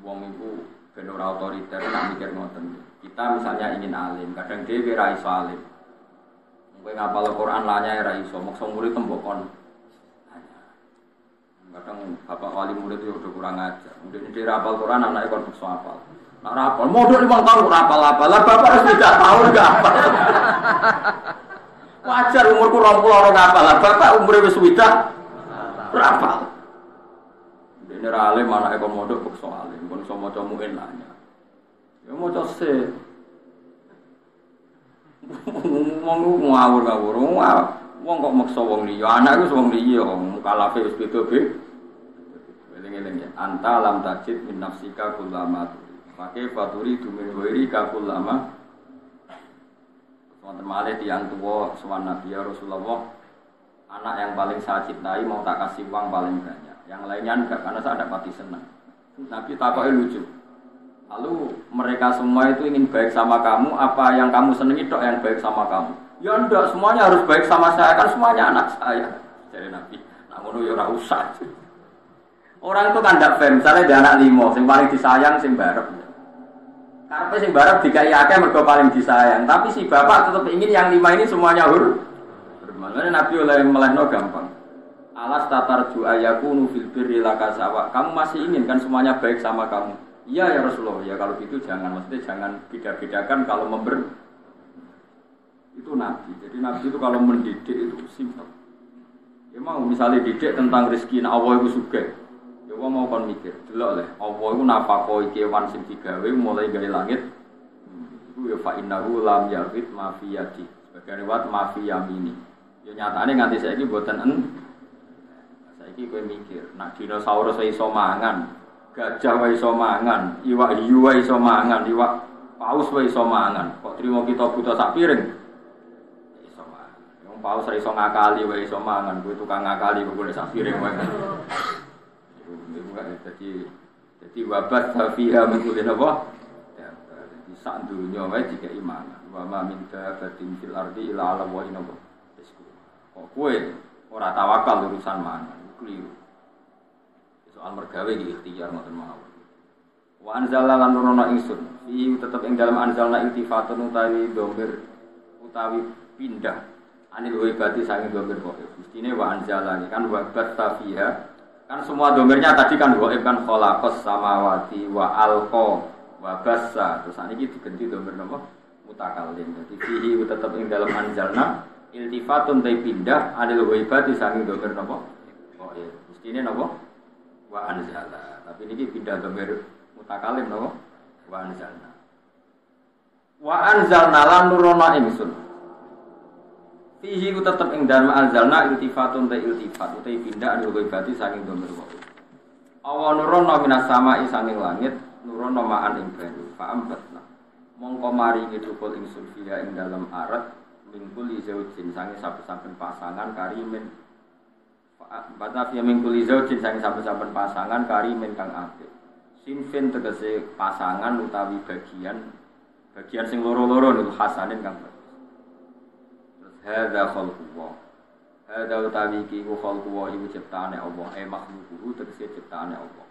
Wong itu ben ora otoriter, nak mikir ngoten. Kita misalnya ingin alim, kadang dhewe ra iso alim. Kowe ngapal Al-Qur'an lanya ra iso, maksa murid tembok kon. Kadang bapak wali murid itu udah kurang ajar. Murid ini rapal Quran, anaknya kon maksa hafal. Nak rapal, modal 5 tahun rapal-rapal. Lah bapak harus 3 tahun enggak hafal. Wajar umurku 20 orang hafal. Lah bapak umure wis swidak rapal. Dene ra alim anake kon modal kok alim, kon iso maca muin nanya. Ya maca se. Wong ngawur-ngawur. Wong kok maksa wong liya, anak iku wong liya, mukalafe wis beda-beda. Eling-eling ya. Anta lam tajid min nafsika kullama pakai faturi dumin wiri kakulama. Teman-teman malih tiyang tuwa sowan Nabi ya Rasulullah, anak yang paling saya cintai mau tak kasih uang paling banyak. Yang lainnya enggak, karena saya dapat senang. Nabi takoknya lucu. Lalu mereka semua itu ingin baik sama kamu, apa yang kamu senangi tok yang baik sama kamu? Ya enggak, semuanya harus baik sama saya, kan semuanya anak saya. Jadi Nabi, namun ya ora usah. Orang itu kan ndak fair, misalnya dia anak 5, yang paling disayang sing barep. Karena sing barep dikai akeh mergo paling disayang, tapi si bapak tetap ingin yang 5 ini semuanya Makanya Nabi oleh melehno gampang. Alas tatarju ayakunu fil birri lakasawa. Kamu masih ingin kan semuanya baik sama kamu? Iya ya Rasulullah. Ya kalau gitu jangan, maksudnya jangan beda-bedakan kalau itu Nabi. Jadi Nabi itu kalau mendidik itu simpel. Ya mau misalnya didik tentang rezeki, Allah itu sugih. Ya mau kon mikir, delok le. Allah iku nafaqoi kewan sing digawe mulai gawe langit. Iku ya fa innahu lam yaqit ma fi yadi. Sebagian riwayat ma fi yamini. Ya nyatane nganti saiki mboten saiki kowe mikir, nek dinosaurus iso mangan, gajah wae iso mangan, iwak hiu wae iso mangan, iwak paus wae iso mangan. Kok trimo kita buta sak piring? Iso mangan. Wong paus iso ngakali wae iso mangan, kowe tukang ngakali kok golek sak piring wae. Jadi wabat safiha mengulin apa? Jadi sak dunia wae jika iman. Wa ma min dabatin fil ardi illa 'ala wa inna kok kowe ora tawakal urusan mangan, keliru. Soal mergawe iki ikhtiar ngoten mawon. Wa anzalna lan nurono ingsun, fi tetep ing dalam anzalna iltifatun utawi dhamir utawi pindah anil waibati saking dhamir kok. Mestine wa anzalani kan wabat safiha. Kan semua domirnya tadi kan waib kan khalaqas samawati wa alqa wa bassa terus saniki diganti domir napa mutakallim. Dadi fihi tetep ing dalam anzalna iltifatun ta pindah anil ghaibati saking domir napa qaid. Mestine napa wa anzala. Tapi niki pindah domir mutakallim napa wa anzalna. Wa anzalna lan nurono ingsun. Fihi tetep ing dalem anzalna iltifatun ta iltifat utai pindah anil ghaibati saking domir qaid. Awa nurono minas sama'i saking langit nurono ma'an ing banyu fa ambatna mongko maringi tukul ingsun fiha ing dalem arat mingkul izaujin sange saben-saben pasangan karimin bata fiha mingkul izaujin sange saben-saben pasangan karimin kang apik sinfin tegese pasangan utawi bagian sing loro-loro niku hasanin kang bagus. Terus hadza khalqullah hadza utawi iki khalqullah iku ciptaane Allah makhluquhu tegese ciptaane Allah.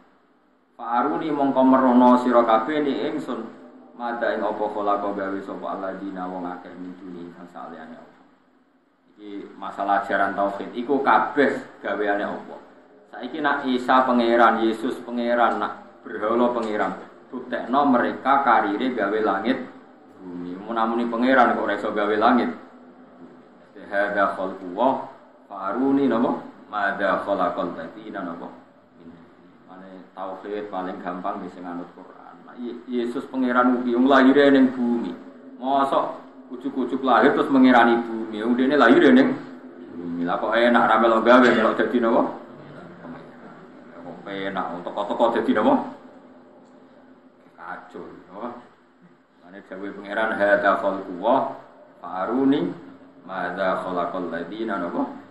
Fa'aruni mongko merono sira kabeh ni ingsun mada ing apa khalaqa gawe sapa alladzina wong akeh mintuni kang saliyane Allah. Iki masalah ajaran tauhid iku kabeh gaweane Allah. Saiki nak Isa pangeran, Yesus pangeran, nak berhala pangeran, buktekno mereka karire gawe langit bumi. Munamuni pangeran kok ora iso gawe langit. Hadza khalqullah fa'aruni napa mada khalaqal ladzina napa tauhid paling gampang di sing anut Quran. Nah, Yesus pangeran wong lahir ning bumi. Mosok ujug-ujug lahir terus mengirani bumi. Wong dene lahir ning bumi. Lah kok enak ra melo gawe melok dadi napa? Kok enak toko-toko dadi napa? Kacau, napa? Mane dawuh pangeran hadza khalqullah fa'aruni madza khalaqal ladina napa?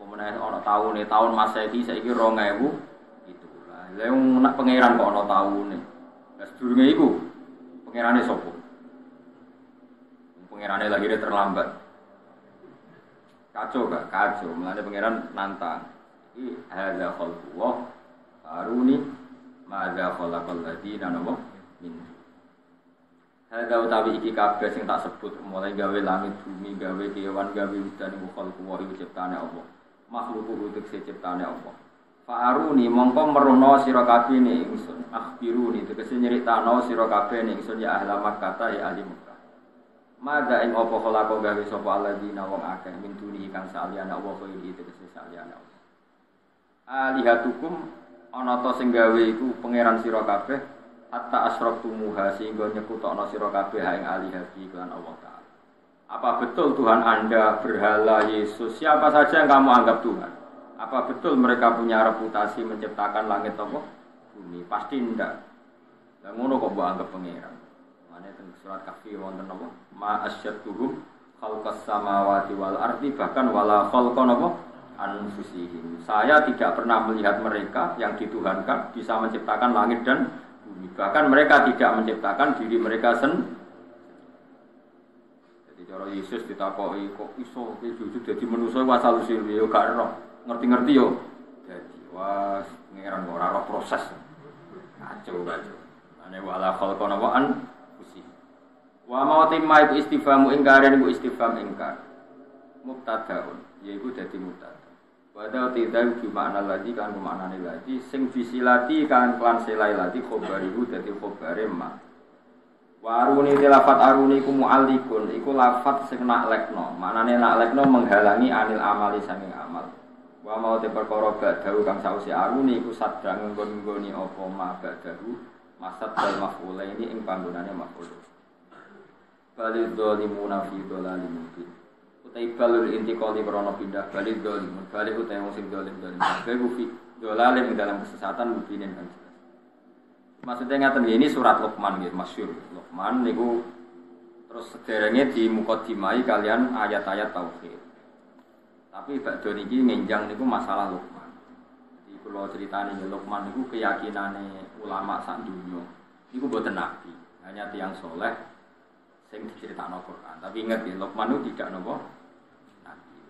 Kemudian ana tahun Masehi saiki 2000 itu. Lah wong nak pangeran kok ana taune. Lah sedurunge iku pangerane sapa? Pangerane lahirnya terlambat. Kacau gak? Kacau. Mulane pangeran nantang. Iki hadza khalqullah aruni madza khalaqal ladina napa min. Hadza utawi iki kabeh sing tak sebut mulai gawe langit bumi, gawe kewan, gawe udan iku khalqullah iku ciptane Allah. Makhluku utek ciptane Allah. Fa'aruni mongko merono sira kabeh ne ingsun. Akhbiruni tegese nyeritano sira kabeh ne ingsun ya ahli Makkah ya ahli Makkah. Mada ing apa khalaqa gawe sapa alladzina wong akeh min duni kang saliyane Allah kaya iki tegese saliyane Allah. Alihatukum ana ta sing gawe iku pangeran sira kabeh hatta asraktumuha sehingga nyekutokno sira kabeh ing alihati lan Allah Ta'ala. Apa betul Tuhan Anda berhala Yesus? Siapa saja yang kamu anggap Tuhan? Apa betul mereka punya reputasi menciptakan langit atau bumi? Pasti tidak. Dan ngono kok mbok anggap pangeran. Mane teng surat Kahfi wonten napa? Ma asyadduhum khalqas samawati wal ardi bahkan wala khalqan napa? Anfusihim. Saya tidak pernah melihat mereka yang dituhankan bisa menciptakan langit dan bumi. Bahkan mereka tidak menciptakan diri mereka sendiri. Cara Yesus ditakoki kok iso sujud dadi manusa wasal usil yo gak ero. Ngerti-ngerti yo. Dadi wah ngeran ora ora proses. Kacau. Ane wala khalqana wa an usi. Wa ma timma iku istifhamu ingkaren iku istifham ingkar. Mubtadaun yaiku dadi mubtada. Wa da tidau bi makna lagi kan maknane lagi sing fisilati kan klan selai lagi khabarihu dadi khabare ma. Waruni lafat aruni iku mu'allikun iku lafat sing naklekno maknane naklekno menghalangi anil amali sanging amal wa mau te perkara badahu kang sause aruni iku sadang nggon-nggoni apa ma badahu masad dal maf'ula ini ing panggonane maf'ul balil zalimuna fi dhalalim mubin utai balul intiqali krana pindah balil zalimun balil utai wong sing zalim bae fi dhalalim dalam kesesatan mubinin kan. Maksudnya ngaten ini surat Luqman nggih masyhur. Luqman niku terus sederenge dimukadimai kalian ayat-ayat tauhid. Tapi badhe niki ngenjang niku masalah Luqman. Jadi kula critani Luqman niku keyakinane ulama sak donya. Niku mboten nabi, hanya tiyang saleh sing diceritakno Quran. Tapi ingat ya Luqman niku tidak napa nabi.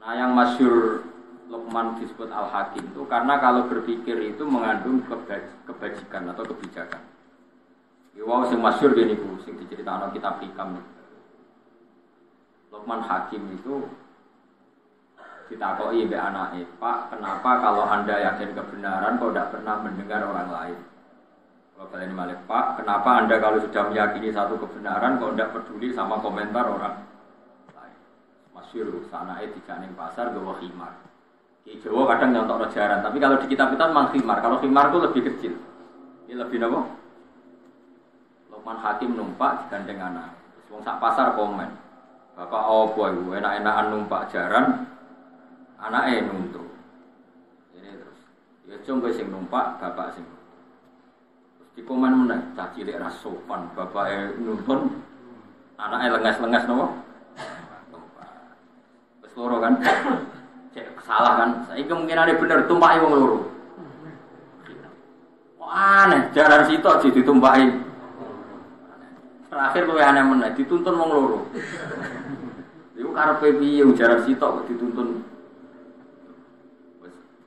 Nah yang masyhur Luqman disebut Al-Hakim itu karena kalau berpikir itu mengandung kebajikan atau kebijakan. Ya wow sing masyhur gini Bu, sing diceritakno kitab Hikam. Luqman Hakim itu ditakoki mbek anake, "Pak, kenapa kalau Anda yakin kebenaran kok tidak pernah mendengar orang lain?" Kalau kalian balik Pak, kenapa Anda kalau sudah meyakini satu kebenaran kok tidak peduli sama komentar orang lain? Masyhur sanake dijaning pasar gawa khimar. Di Jawa kadang nyontok rojaran, tapi kalau di kitab-kitab memang khimar. Kalau khimar itu lebih kecil. Ini lebih apa? Lukman Hakim numpak digandeng anak. Wong sak pasar komen. Bapak opo iku enak-enakan numpak jaran, anake nuntuk. Ini terus. Ya cung kowe sing numpak, bapak sing di komen meneh, cah cilik ra sopan, bapake nuntun, anake lengas-lengas napa? Wis loro kan? Cek salah kan? Saiki kemungkinane bener tumpaki wong loro. Wah, aneh, jaran sitok ditumpaki. Terakhir luwih aneh meneh, dituntun wong loro. Iku karepe piye jaran sitok kok dituntun.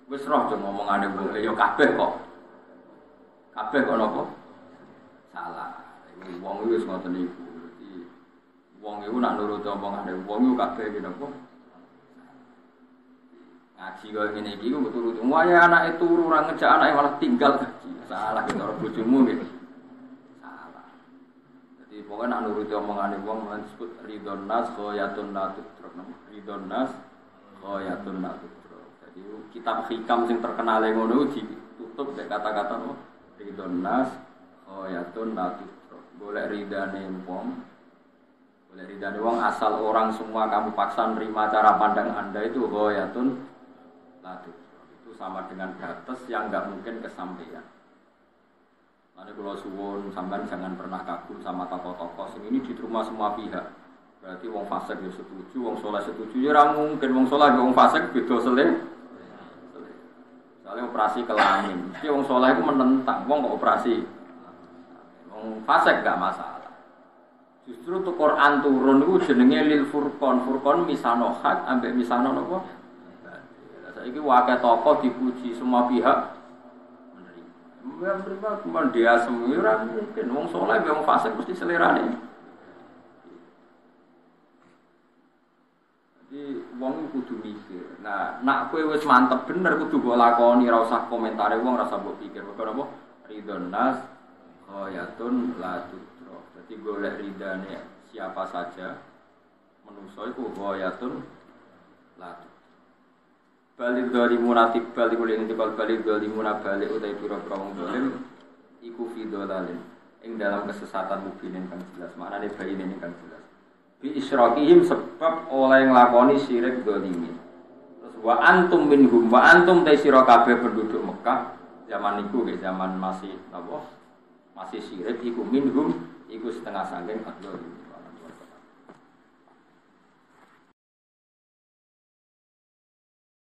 Wis roh jo ngomongane wong ya kabeh kok. Kabeh kok napa? Salah. Wong iku wis ngoten iku. Dadi wong iku nak nurut omongane wong iku kabeh iki napa? Ngaji kok ngene iki ku turut. Wae anake turu ora ngejak anake malah tinggal ngaji. Salah ki karo bojomu iki. Salah. Dadi pokoke nak nurut omongane wong disebut ridon nas khoyatun natutruk. Ridon nas khoyatun natutruk. Jadi kitab hikam sing terkenal ngono ditutup mek kata-kata ridon nas khoyatun natutruk. Boleh ridane wong. Boleh ridane wong asal orang semua kamu paksa nerima cara pandang Anda itu khoyatun natutruk. Itu sama dengan batas yang enggak mungkin kesampaian. Nanti kalau suwun sampean jangan pernah kagum sama tokoh-tokoh ini diterima semua pihak. Berarti wong fasik ya setuju, wong saleh setuju. Ya ora mungkin wong saleh wong fasik beda seleh. Soalnya operasi kelamin. Iki wong saleh iku menentang, wong kok operasi. Wong fasik gak masalah. Justru tuh Quran turun iku jenenge lil furqan. Furqan misano hak ambek misano napa? Saiki wae tokoh dipuji semua pihak. Menerima cuma dia semua mungkin wong soleh wong fasik mesti selerane. Jadi wong kudu mikir. Nah, nak kowe wis mantep bener kudu mbok lakoni, ora usah komentare wong, ora usah mbok pikir. Mergo apa? Ridon nas khoyatun la tudro. Jadi golek ridane siapa saja manusa iku khoyatun la tudro. Balik zalimuna tibal iku len tibal balik zalimuna balik utai pira-pira wong zalim iku fi dhalalin ing dalam kesesatan mubinin kang jelas maknane bayine kang jelas bi isyraqihim sebab oleh nglakoni syirik zalimin terus wa antum minhum wa antum ta sira kabeh penduduk Mekah zaman niku nggih zaman masih apa masih syirik iku minhum iku setengah saking adzalimin